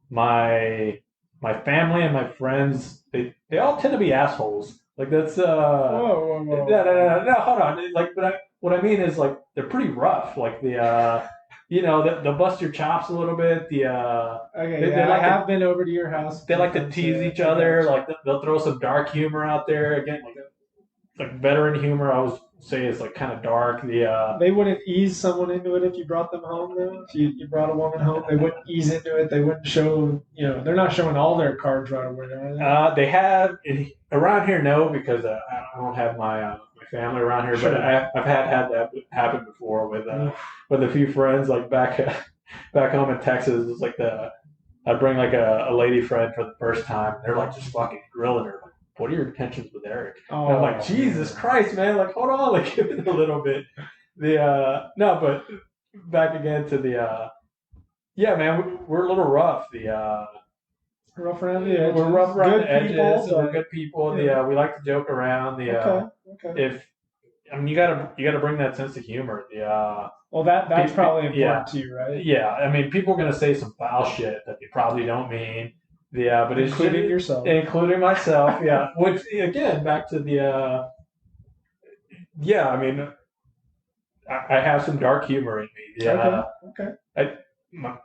my family and my friends. They all tend to be assholes. Like that's whoa. No, hold on. Like, what I mean is like they're pretty rough. Like they'll bust your chops a little bit. Okay, They yeah, I like to have been over to your house. they like to tease each other. Like they'll throw some dark humor out there. Again, like veteran humor, I would say is like kind of dark. They wouldn't ease someone into it if you brought them home, though. If you brought a woman home, they wouldn't ease into it. They wouldn't show, they're not showing all their cards right away, are they? They have around here, no, because I don't have my family around here. Sure. But I've had that happen before with a few friends, like back home in Texas. It's like I bring like a lady friend for the first time. They're like just fucking grilling her. Like, what are your intentions with Eric? Oh, And I'm like, Jesus Christ, man! Like, hold on, like, give it a little bit. No, but back again to yeah, man, we're a little rough. Rough around the edges. We're rough around Good the edges. people, but- We're good people. Yeah. We like to joke around. Okay. If I mean, you gotta bring that sense of humor. Well, that's probably important yeah. to you, right? Yeah, I mean, people are gonna say some foul shit that they probably don't mean. But it's Including yourself. including myself. Yeah, which again, back to yeah. I mean, I have some dark humor in me. Okay.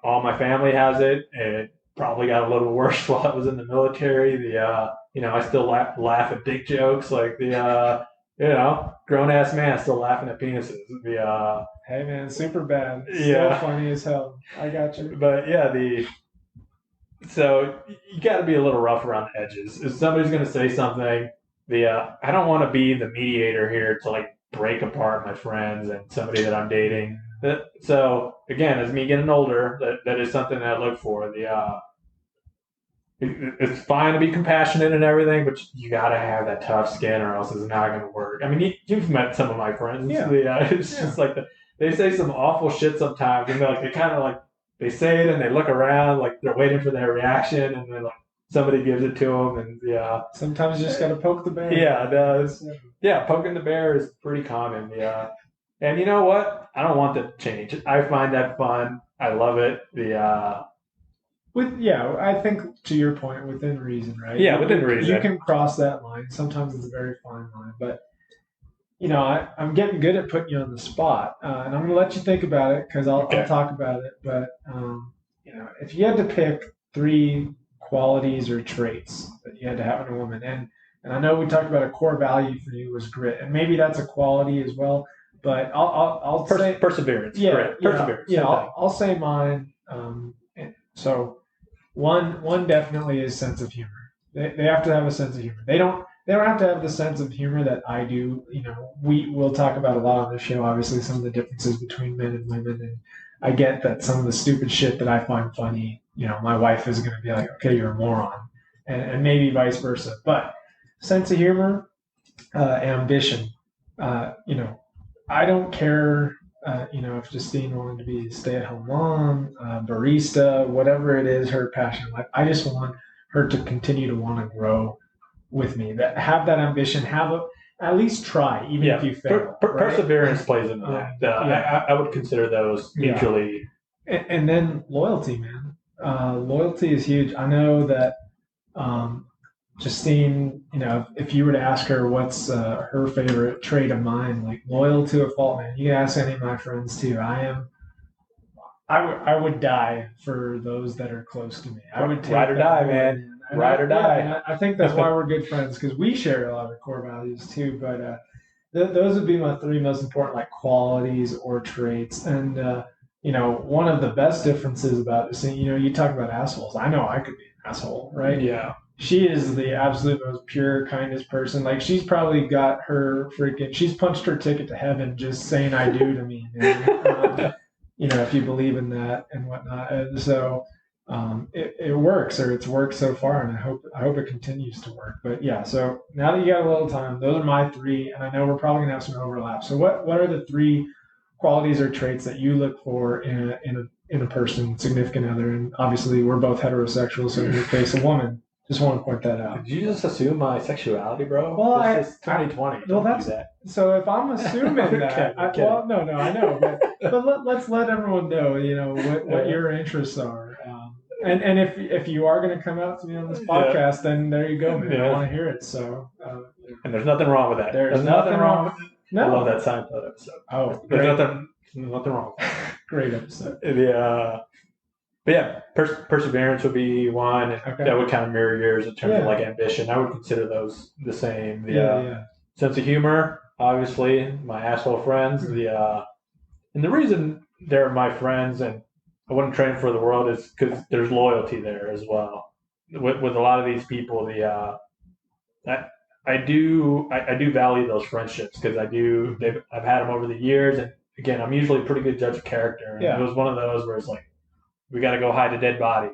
All my family has it. It probably got a little worse while I was in the military. I still laugh at dick jokes, like grown ass man still laughing at penises. Hey man, super bad. Yeah. Still funny as hell. I got you. But yeah, so you got to be a little rough around the edges. If somebody's going to say something, I don't want to be the mediator here to like break apart my friends and somebody that I'm dating. So again, as me getting older, that is something that I look for. It's fine to be compassionate and everything, but you got to have that tough skin, or else it's not going to work. I mean, you've met some of my friends. Yeah. It's just like they say some awful shit sometimes, and they kind of like they say it and they look around like they're waiting for their reaction, and then like somebody gives it to them, and Sometimes you just got to poke the bear. Yeah, it does. Yeah, poking the bear is pretty common. Yeah, and you know what? I don't want that to change. I find that fun. I love it. I think to your point, within reason, right? Yeah, within reason. You can cross that line. Sometimes it's a very fine line, but I'm getting good at putting you on the spot, and I'm going to let you think about it because I'll talk about it. But if you had to pick 3 qualities or traits that you had to have in a woman, and I know we talked about a core value for you was grit, and maybe that's a quality as well. But I'll say perseverance. Yeah, grit, perseverance. Yeah, I'll say mine. So one definitely is sense of humor. They have to have a sense of humor. They don't have to have the sense of humor that I do. We'll talk about a lot on this show, obviously, some of the differences between men and women. And I get that some of the stupid shit that I find funny, my wife is going to be like, okay, you're a moron. And maybe vice versa. But sense of humor, ambition. I don't care, if Justine wanted to be a stay-at-home mom, barista, whatever it is, her passion. Like, I just want her to continue to want to grow with me. Have that ambition. At least try, even if you fail. Perseverance plays into that. I would consider those mutually. And then loyalty, man. Loyalty is huge. I know that Justine, if you were to ask her what's her favorite trait of mine, like loyal to a fault, man. You can ask any of my friends too. I would die for those that are close to me. I would take ride or die, man. Ride or die. Yeah, I think that's why we're good friends, because we share a lot of core values too. But those would be my 3 most important qualities or traits. And one of the best differences about this, you talk about assholes. I know I could be an asshole, right? Yeah. She is the absolute most pure, kindest person. Like, she's probably got she's punched her ticket to heaven just saying I do to me, man. If you believe in that and whatnot. And so it works, or it's worked so far, and I hope it continues to work. But yeah, so now that you got a little time, those are my 3, and I know we're probably gonna have some overlap. So what are the 3 qualities or traits that you look for in a person, significant other? And obviously, we're both heterosexual, so in your case, a woman. Just want to point that out. Did you just assume my sexuality, bro? Well, this is 2020. Well, that's that. So if I'm assuming that, I know, but let's let everyone know, what your interests are, and if you are going to come out to me on this podcast, then there you go, man. I want to hear it. So, and there's nothing wrong with that. There's nothing wrong with it. No. I love that Seinfeld episode. Oh, there's nothing wrong with that. Great episode. But yeah, perseverance would be one. Okay. That would kind of mirror yours in terms of Yeah. like ambition. I would consider those the same. Yeah. Sense of humor, obviously, my asshole friends. And the reason they're my friends and I wouldn't trade for the world is because there's loyalty there as well. With a lot of these people, I do value those friendships because I've had them over the years, and again, I'm usually a pretty good judge of character. And Yeah. it was one of those where it's like, we got to go hide a dead body.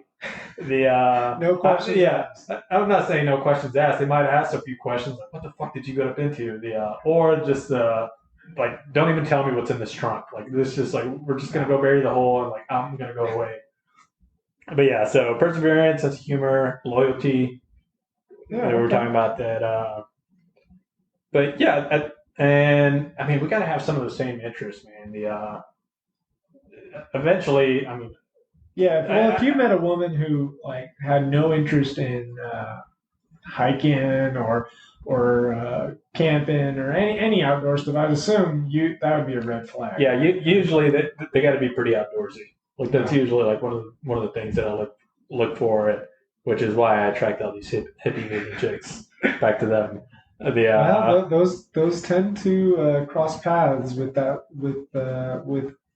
No questions asked. I'm not saying no questions asked. They might ask a few questions like, "What the fuck did you get up into?" Or just like, "Don't even tell me what's in this trunk." Like, this just like, we're just gonna go bury the hole, and like, I'm gonna go away. But yeah, so perseverance, sense of humor, loyalty. Yeah, We're talking about that. But yeah, and I mean, we got to have some of the same interests, man. Eventually, I mean. Yeah, well, if you met a woman who like had no interest in hiking or camping or any outdoor stuff, I'd assume that would be a red flag. Yeah, usually they got to be pretty outdoorsy. Like that's usually like one of the things that I look for, which is why I attract all these hippie moving chicks. Back to them. Well, those tend to cross paths with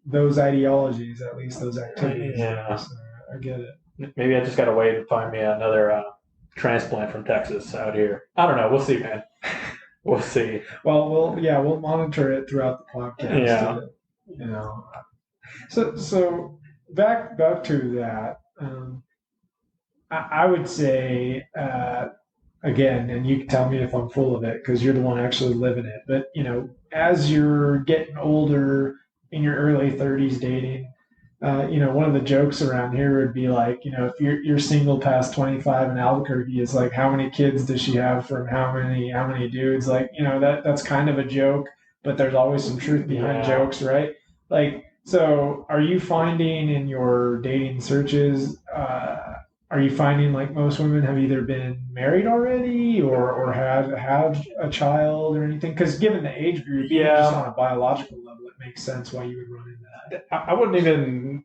those ideologies, at least those activities. Yeah, so I get it. Maybe I just got to wait and find me another transplant from Texas out here. I don't know. We'll see, man. We'll see. Well, we'll monitor it throughout the podcast. Yeah. You know. So back to that. I would say again, and you can tell me if I'm full of it because you're the one actually living it. But as you're getting older, in your early 30s dating, one of the jokes around here would be like, if you're single past 25 in Albuquerque, is like, how many kids does she have from how many dudes? Like, that's kind of a joke, but there's always some truth behind jokes, right? Like, so are you finding in your dating searches, are you finding like most women have either been married already or have a child or anything? Because given the age group, just on a biological level, it makes sense why you would run into that. I wouldn't even.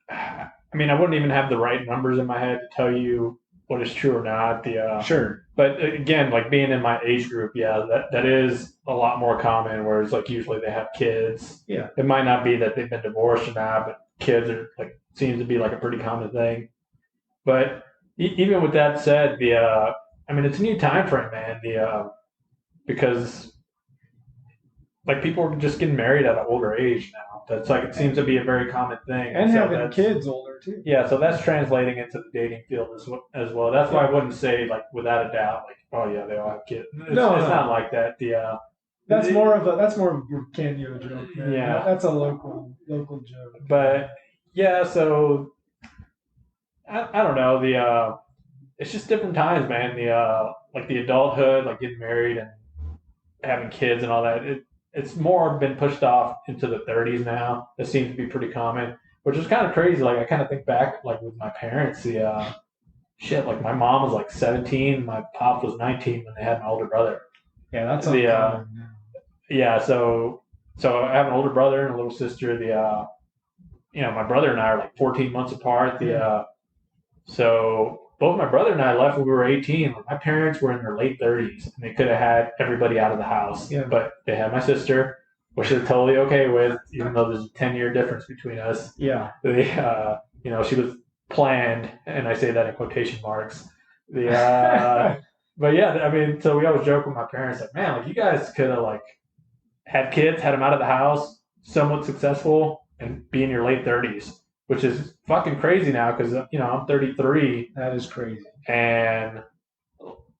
I mean, I wouldn't even have the right numbers in my head to tell you what is true or not. Sure. But again, like being in my age group, that is a lot more common. Whereas like usually they have kids. Yeah. It might not be that they've been divorced or not, but kids are like seems to be like a pretty common thing. But even with that said, I mean, it's a new time frame, man. Because like people are just getting married at an older age now. That's like it seems to be a very common thing. And having kids older too. Yeah, so that's translating into the dating field as well. That's why I wouldn't say like without a doubt, like, oh yeah, they all have kids. It's not like that. That's more of a Canyon joke. Man. Yeah, that's a local joke. But yeah, so. I don't know. It's just different times, man. Like the adulthood, like getting married and having kids and all that. It's more been pushed off into the 30s now. It seems to be pretty common, which is kind of crazy. Like I kind of think back, like with my parents, like my mom was like 17, my pop was 19 when they had my older brother. Yeah, that's uncommon. Yeah. So I have an older brother and a little sister. My brother and I are like 14 months apart. So both my brother and I left when we were 18. My parents were in their late 30s, and they could have had everybody out of the house. Yeah. But they had my sister, which they're totally okay with, even though there's a 10-year difference between us. Yeah. She was planned, and I say that in quotation marks. But yeah, I mean, so we always joke with my parents, like, man, like you guys could have like had kids, had them out of the house, somewhat successful, and be in your late 30s. Which is fucking crazy now because, I'm 33. That is crazy. And,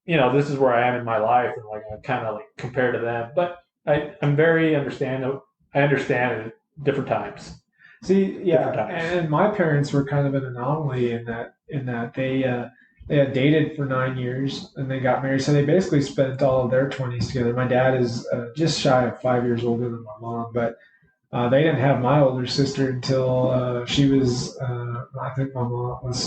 this is where I am in my life and, like, I kind of, like, compare to them. But I'm very understanding. I understand it different times. See, yeah, and my parents were kind of an anomaly in that they had dated for 9 years and they got married. So they basically spent all of their 20s together. My dad is just shy of 5 years older than my mom, but they didn't have my older sister until she was, I think my mom was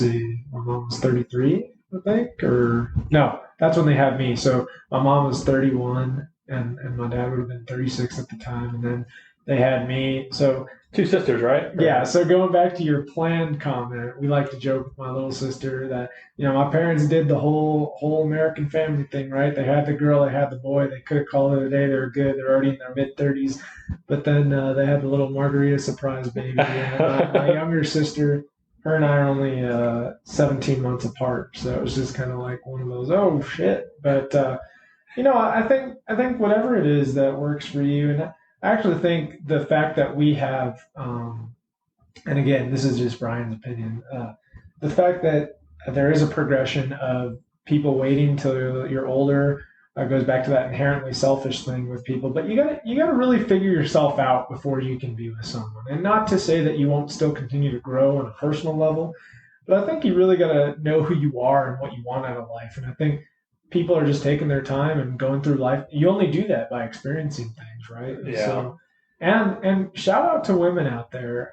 33, I think, or no, that's when they had me. So my mom was 31 and my dad would have been 36 at the time. And then they had me. So Two sisters, right? yeah, so going back to your planned comment, we like to joke with my little sister that my parents did the whole American family thing, right? They had the girl, they had the boy. They could have called it a day. They were good. They're already in their mid 30s, but then they had the little Margarita surprise baby. My younger sister, her and I are only 17 months apart, so it was just kind of like one of those, oh shit. But I think whatever it is that works for you, and I actually think the fact that we have, and again, this is just Brian's opinion, the fact that there is a progression of people waiting till you're older goes back to that inherently selfish thing with people. But you gotta really figure yourself out before you can be with someone, and not to say that you won't still continue to grow on a personal level, but I think you really gotta know who you are and what you want out of life. And I think people are just taking their time and going through life. You only do that by experiencing things, right? Yeah. So, and shout out to women out there.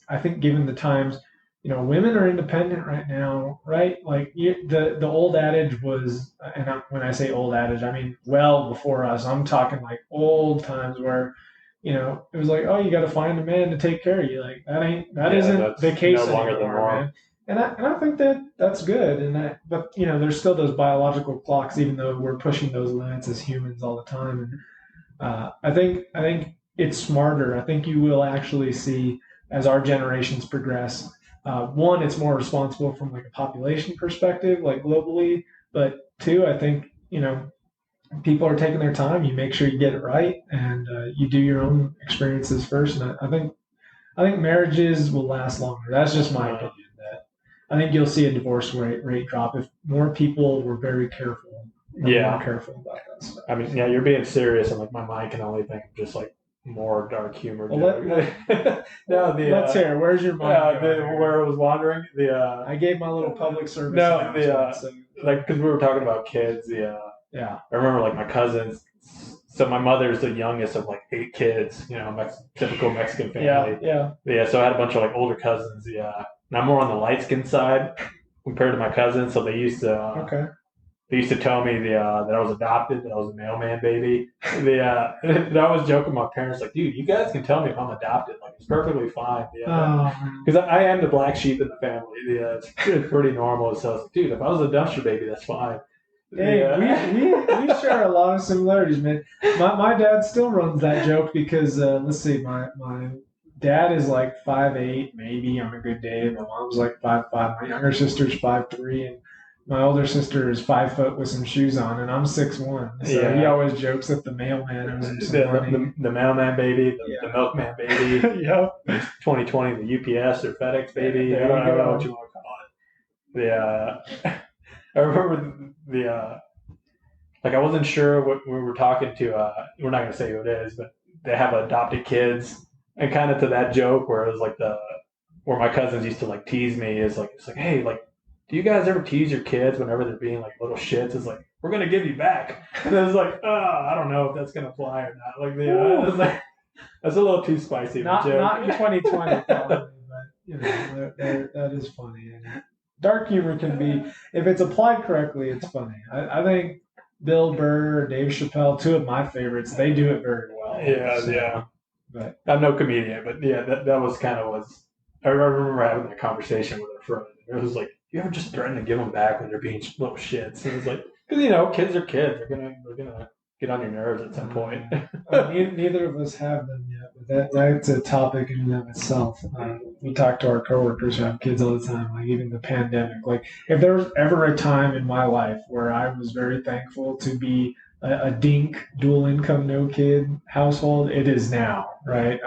I think given the times, women are independent right now, right? Like the old adage was, and when I say old adage, I mean well before us. I'm talking like old times where, it was like, oh, you got to find a man to take care of you. Like that isn't the case no longer the anymore, norm. man. And I think that's good. But there's still those biological clocks, even though we're pushing those limits as humans all the time. And I think it's smarter. I think you will actually see as our generations progress. One, it's more responsible from like a population perspective, like globally. But two, I think people are taking their time. You make sure you get it right, and you do your own experiences first. And I think marriages will last longer. That's just my opinion. That I think you'll see a divorce rate drop if more people were very careful. Yeah. More careful about that stuff. I mean, yeah, you're being serious, and like my mind can only think of just like more dark humor. Well, let's hear. Where's your mind? Where I was wandering. I gave my little public service. Like because we were talking about kids. Yeah. I remember like my cousins. So my mother's the youngest of like 8 kids. Typical Mexican family. Yeah. So I had a bunch of like older cousins. Yeah. And I'm more on the light skin side compared to my cousins. So they used to. Okay. They used to tell me that I was adopted, that I was a mailman baby. And I was joking with my parents, like, dude, you guys can tell me if I'm adopted. Like, it's perfectly fine. Because I am the black sheep in the family. It's pretty normal. So I was like, dude, if I was a dumpster baby, that's fine. Hey, we share a lot of similarities, man. My dad still runs that joke because let's see, my dad is like 5'8", maybe on a good day. My mom's like 5'5". My younger sister's 5'3", and my older sister is 5 foot with some shoes on, and I'm 6'1". So he always jokes that the mailman owes him some money. The mailman baby, the milkman baby. Yep. 2020, the UPS or FedEx baby. I don't know what you want to call it. I remember like I wasn't sure what we were talking to. We're not going to say who it is, but they have adopted kids, and kind of to that joke where it was like where my cousins used to like tease me is like it's like, hey, like, do you guys ever tease your kids whenever they're being like little shits? It's like, we're gonna give you back. And it's like, I don't know if that's gonna fly or not. Like it's like that's a little too spicy. Not in 2020, probably, but that is funny. And dark humor can be, if it's applied correctly, it's funny. I think Bill Burr, Dave Chappelle, two of my favorites, they do it very well. Yeah. But I'm no comedian, but yeah, that was kind of was. I remember having that conversation with a friend. It was like, you ever just threaten to give them back when they're being little shits? And it's like, because kids are kids. They're gonna get on your nerves at some point. Neither of us have them yet, but that's a topic in and of itself. We talk to our coworkers who have kids all the time, like even the pandemic. Like if there was ever a time in my life where I was very thankful to be a dink, dual income, no kid household, it is now, right?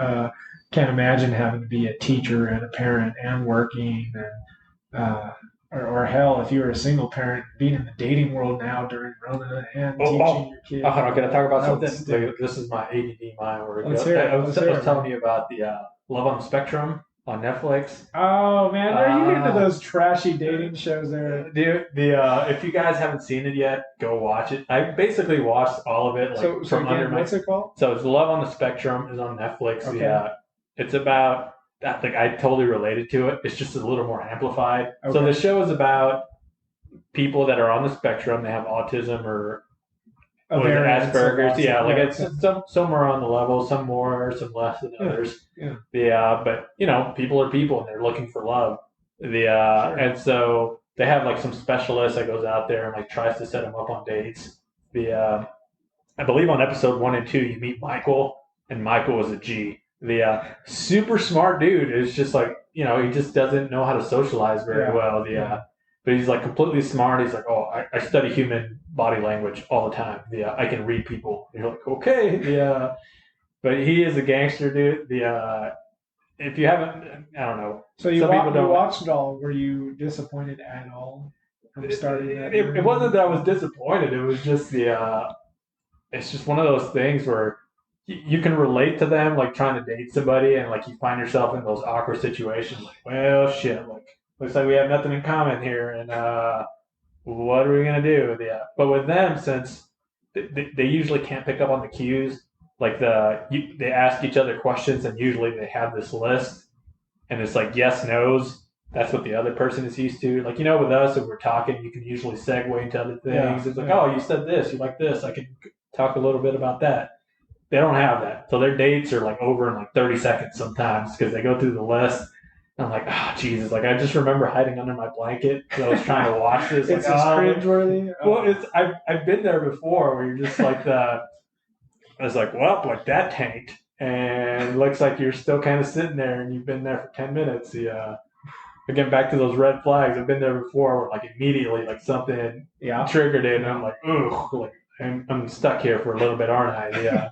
Can't imagine having to be a teacher and a parent and working and or hell, if you were a single parent, being in the dating world now during Rona and teaching your kids. Hold on, can I talk about something? This is my ADD mind. Where I was telling you about the Love on the Spectrum on Netflix. Oh man, are you into those trashy dating shows there? If you guys haven't seen it yet, go watch it. I basically watched all of it. So again, what's it called? So it's Love on the Spectrum. Is on Netflix. Okay. It's about. I think I totally related to it. It's just a little more amplified. Okay. So the show is about people that are on the spectrum. They have autism or what is it, variance of Asperger's. Yeah, like autism. it's some are on the level, some more, some less than others. Yeah. But people are people and they're looking for love. Sure. And so they have like some specialist that goes out there and like tries to set them up on dates. I believe on episode 1 and 2 you meet Michael, and Michael is a G. Super smart dude is just like he just doesn't know how to socialize very well. But he's like completely smart. He's like, oh, I study human body language all the time. I can read people. And you're like, okay. But he is a gangster, dude. If you haven't, I don't know. So you watched it all. Were you disappointed at all from starting that? It wasn't that I was disappointed. It was just it's just one of those things where you can relate to them, like trying to date somebody, and like you find yourself in those awkward situations. Like, well, shit, like looks like we have nothing in common here, and what are we gonna do? But with them, since they usually can't pick up on the cues, like they ask each other questions, and usually they have this list, and it's like yes, nos. That's what the other person is used to. Like with us, if we're talking, you can usually segue into other things. It's like, oh, you said this, you like this. I can talk a little bit about that. They don't have that. So their dates are like over in like 30 seconds sometimes because they go through the list. And I'm like, Jesus. Like, I just remember hiding under my blanket because I was trying to watch this. It's cringeworthy. Well, I've been there before where you're just like I was like, well, like that tanked. And it looks like you're still kind of sitting there and you've been there for 10 minutes. Again, back to those red flags. I've been there before where like immediately like something triggered it. And I'm like, ooh, like I'm stuck here for a little bit, aren't I? Yeah.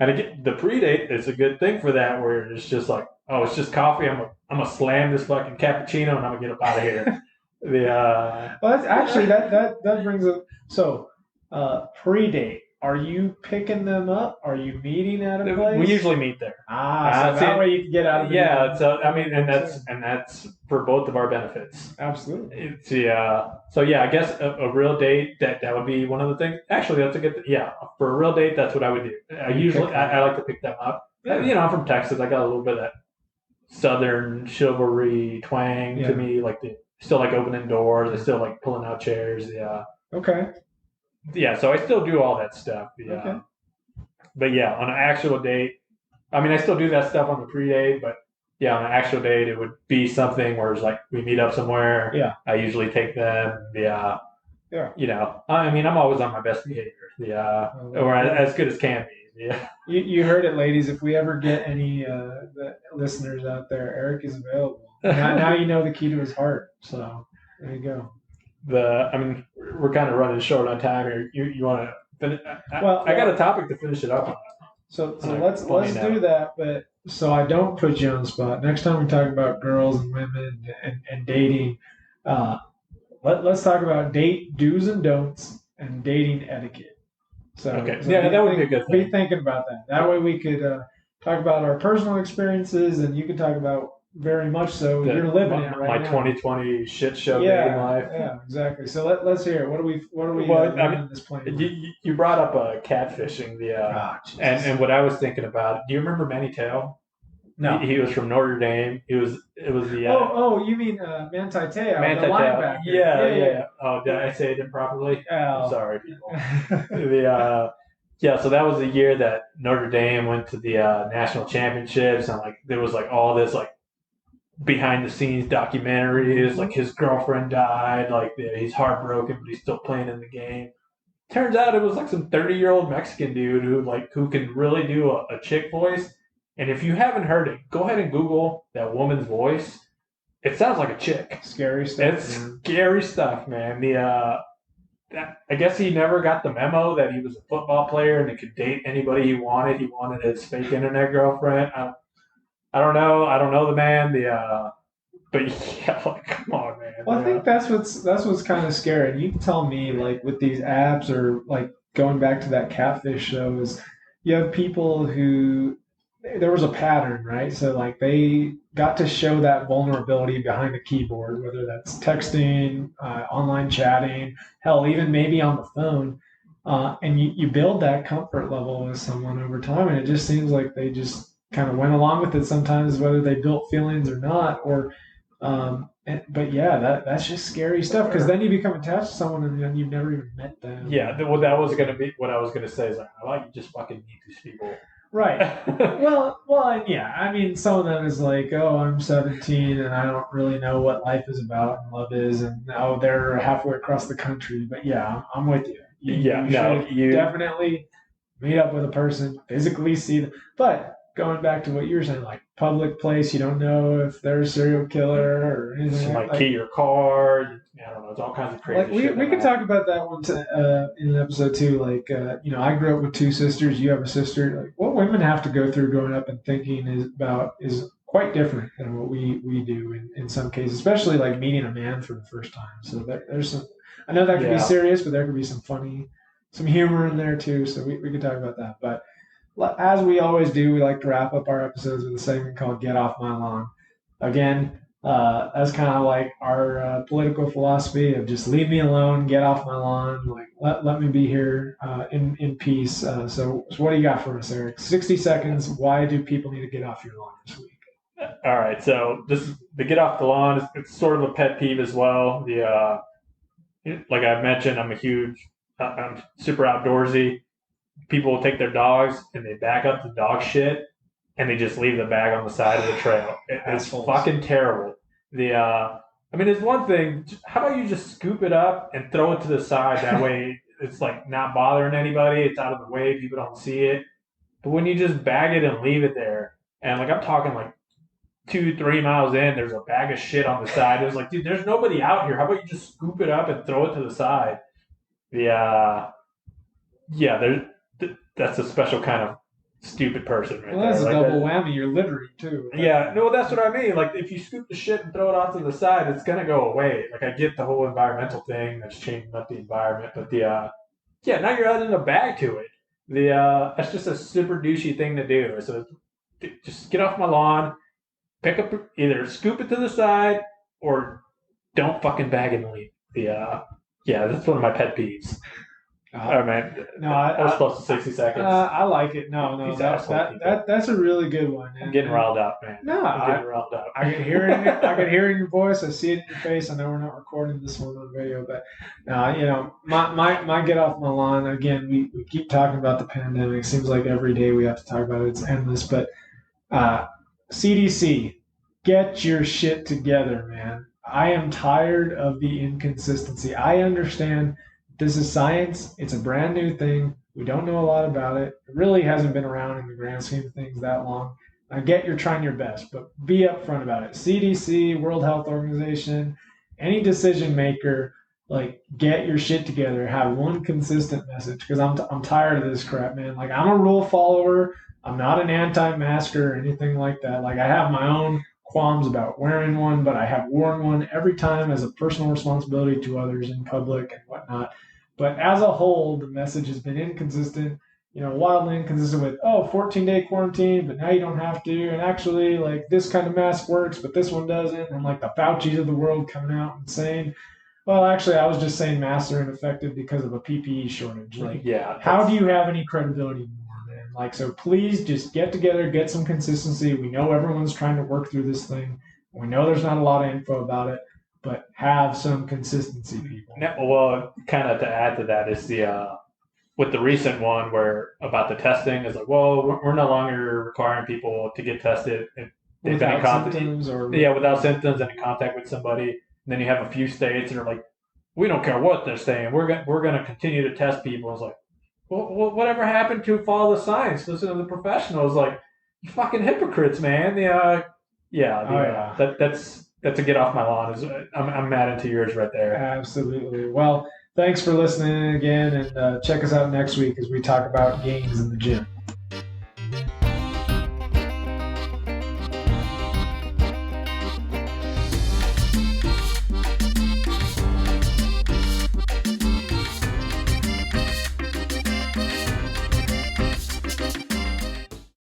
And again, the predate is a good thing for that, where it's just like, oh, it's just coffee. I'm gonna slam this fucking cappuccino and I'm gonna get up out of here. Well, that's actually that brings up. So, predate. Are you picking them up? Are you meeting at a place? We usually meet there. So that way you can get out of it. Yeah. So I mean, and that's for both of our benefits. Absolutely. It's So yeah, I guess a real date that would be one of the things. Actually, that's a good. For a real date, that's what I would do. I like to pick them up. I'm from Texas. I got a little bit of that Southern chivalry twang to me. Like still like opening doors. I still like pulling out chairs. Yeah. Okay. Yeah, so I still do all that stuff. Okay. But yeah, on an actual date, I mean, I still do that stuff on the pre-date, but yeah, on an actual date, it would be something where it's like we meet up somewhere. Yeah. I usually take them. Yeah. I mean, I'm always on my best behavior. Or as good as can be. Yeah. You heard it, ladies. If we ever get any the listeners out there, Eric is available. Now you know the key to his heart. So there you go. I mean, we're kind of running short on time here. You want to finish? I got a topic to finish it up on. So let's do that. But so I don't put you on the spot. Next time we talk about girls and women and dating, let's talk about date do's and don'ts and dating etiquette. So that would be a good thing. Be thinking about that. That way we could talk about our personal experiences, and you can talk about. Very much so. You're living it right now. My 2020 shit show dating life. Yeah, exactly. So let's hear it. What are we on this plane? You brought up catfishing and what I was thinking about. Do you remember Manny Te'o? No. He was from Notre Dame. It was the you mean Manti Te'o, the linebacker. Yeah. Oh, did I say it improperly? Oh. I'm sorry, people. So that was the year that Notre Dame went to the national championships, and like there was like all this like behind the scenes documentaries, like his girlfriend died, like he's heartbroken, but he's still playing in the game. Turns out it was like some 30-year-old Mexican dude who can really do a chick voice. And if you haven't heard it, go ahead and Google that woman's voice. It sounds like a chick. Scary stuff. It's scary stuff, man. I guess he never got the memo that he was a football player and he could date anybody he wanted. He wanted his fake internet girlfriend. I don't know. I don't know the man. But yeah, like, come on, man. Well, I think that's what's kind of scary. You can tell me, like, with these apps or like going back to that catfish show, is you have people who there was a pattern, right? So like they got to show that vulnerability behind a keyboard, whether that's texting, online chatting, hell, even maybe on the phone. And you build that comfort level with someone over time, and it just seems like they just kind of went along with it sometimes, whether they built feelings or not, or But yeah, that's just scary stuff because then you become attached to someone and then you've never even met them. Yeah, well, that was gonna be what I was gonna say. Is like, I like you just fucking meet these people. Right. Well, and yeah. I mean, some of them is like, oh, I'm 17 and I don't really know what life is about and love is, and now they're halfway across the country. But yeah, I'm with you. Yeah, you no, should definitely meet up with a person, physically see them. But going back to what you were saying, like public place, you don't know if they're a serial killer or anything. Like key your car. I don't know. It's all kinds of crazy like shit. We could talk about that one in an episode too. Like I grew up with two sisters. You have a sister. Like what women have to go through growing up and thinking is quite different than what we do in some cases, especially like meeting a man for the first time. So there's some. I know that could be serious, but there could be some funny, some humor in there too. So we could talk about that. But as we always do, we like to wrap up our episodes with a segment called "Get Off My Lawn." Again. That's kind of like our political philosophy of just leave me alone, get off my lawn, like let me be here in peace. So what do you got for us, Eric? 60 seconds. Why do people need to get off your lawn this week? All right, so the get off the lawn. It's sort of a pet peeve as well. Like I mentioned, I'm super outdoorsy. People will take their dogs and they back up the dog shit and they just leave the bag on the side of the trail. It's fucking terrible. There's one thing. How about you just scoop it up and throw it to the side? That way, it's like not bothering anybody. It's out of the way. People don't see it. But when you just bag it and leave it there, and like I'm talking like 2-3 miles in, there's a bag of shit on the side. It was like, dude, there's nobody out here. How about you just scoop it up and throw it to the side? That's a special kind of stupid person right there. Well, that's a like double whammy. You're littering too. Yeah, no, that's what I mean. Like if you scoop the shit and throw it off to the side, it's gonna go away. Like I get the whole environmental thing that's changing up the environment, but now you're adding a bag to it. That's just a super douchey thing to do. So just get off my lawn, pick up, either scoop it to the side or don't fucking bag and leave. That's one of my pet peeves. All right, man. No, that was close to 60 seconds. I like it. No, that's a really good one. I'm getting riled up, man. No, I'm getting riled up. I can hear it. I can hear it in your voice. I see it in your face. I know we're not recording this one on video, but my get off my lawn. Again, we keep talking about the pandemic. It seems like every day we have to talk about it. It's endless. But CDC, get your shit together, man. I am tired of the inconsistency. I understand. This is science. It's a brand new thing. We don't know a lot about it. It really hasn't been around in the grand scheme of things that long. I get you're trying your best, but be upfront about it. CDC, World Health Organization, any decision maker, like get your shit together. Have one consistent message because I'm tired of this crap, man. Like I'm a rule follower. I'm not an anti-masker or anything like that. Like I have my own qualms about wearing one, but I have worn one every time as a personal responsibility to others in public and whatnot. But as a whole, the message has been inconsistent, wildly inconsistent with, 14-day quarantine, but now you don't have to. And actually, like, this kind of mask works, but this one doesn't. And, like, the Faucis of the world coming out and saying, well, actually, I was just saying masks are ineffective because of a PPE shortage. Like, how do you have any credibility anymore, man? Like, so please just get together, get some consistency. We know everyone's trying to work through this thing. We know there's not a lot of info about it. But have some consistency, people. Well, kind of to add to that is with the recent one where about the testing is like, well, we're no longer requiring people to get tested if they've been in contact, without symptoms and in contact with somebody. And then you have a few states that are like, we don't care what they're saying. We're going to continue to test people. It's like, well, whatever happened to follow the science? Listen to the professionals. Like, you fucking hypocrites, man. That's a get off my lawn. I'm mad into yours right there. Absolutely. Well, thanks for listening again, and check us out next week as we talk about gains in the gym.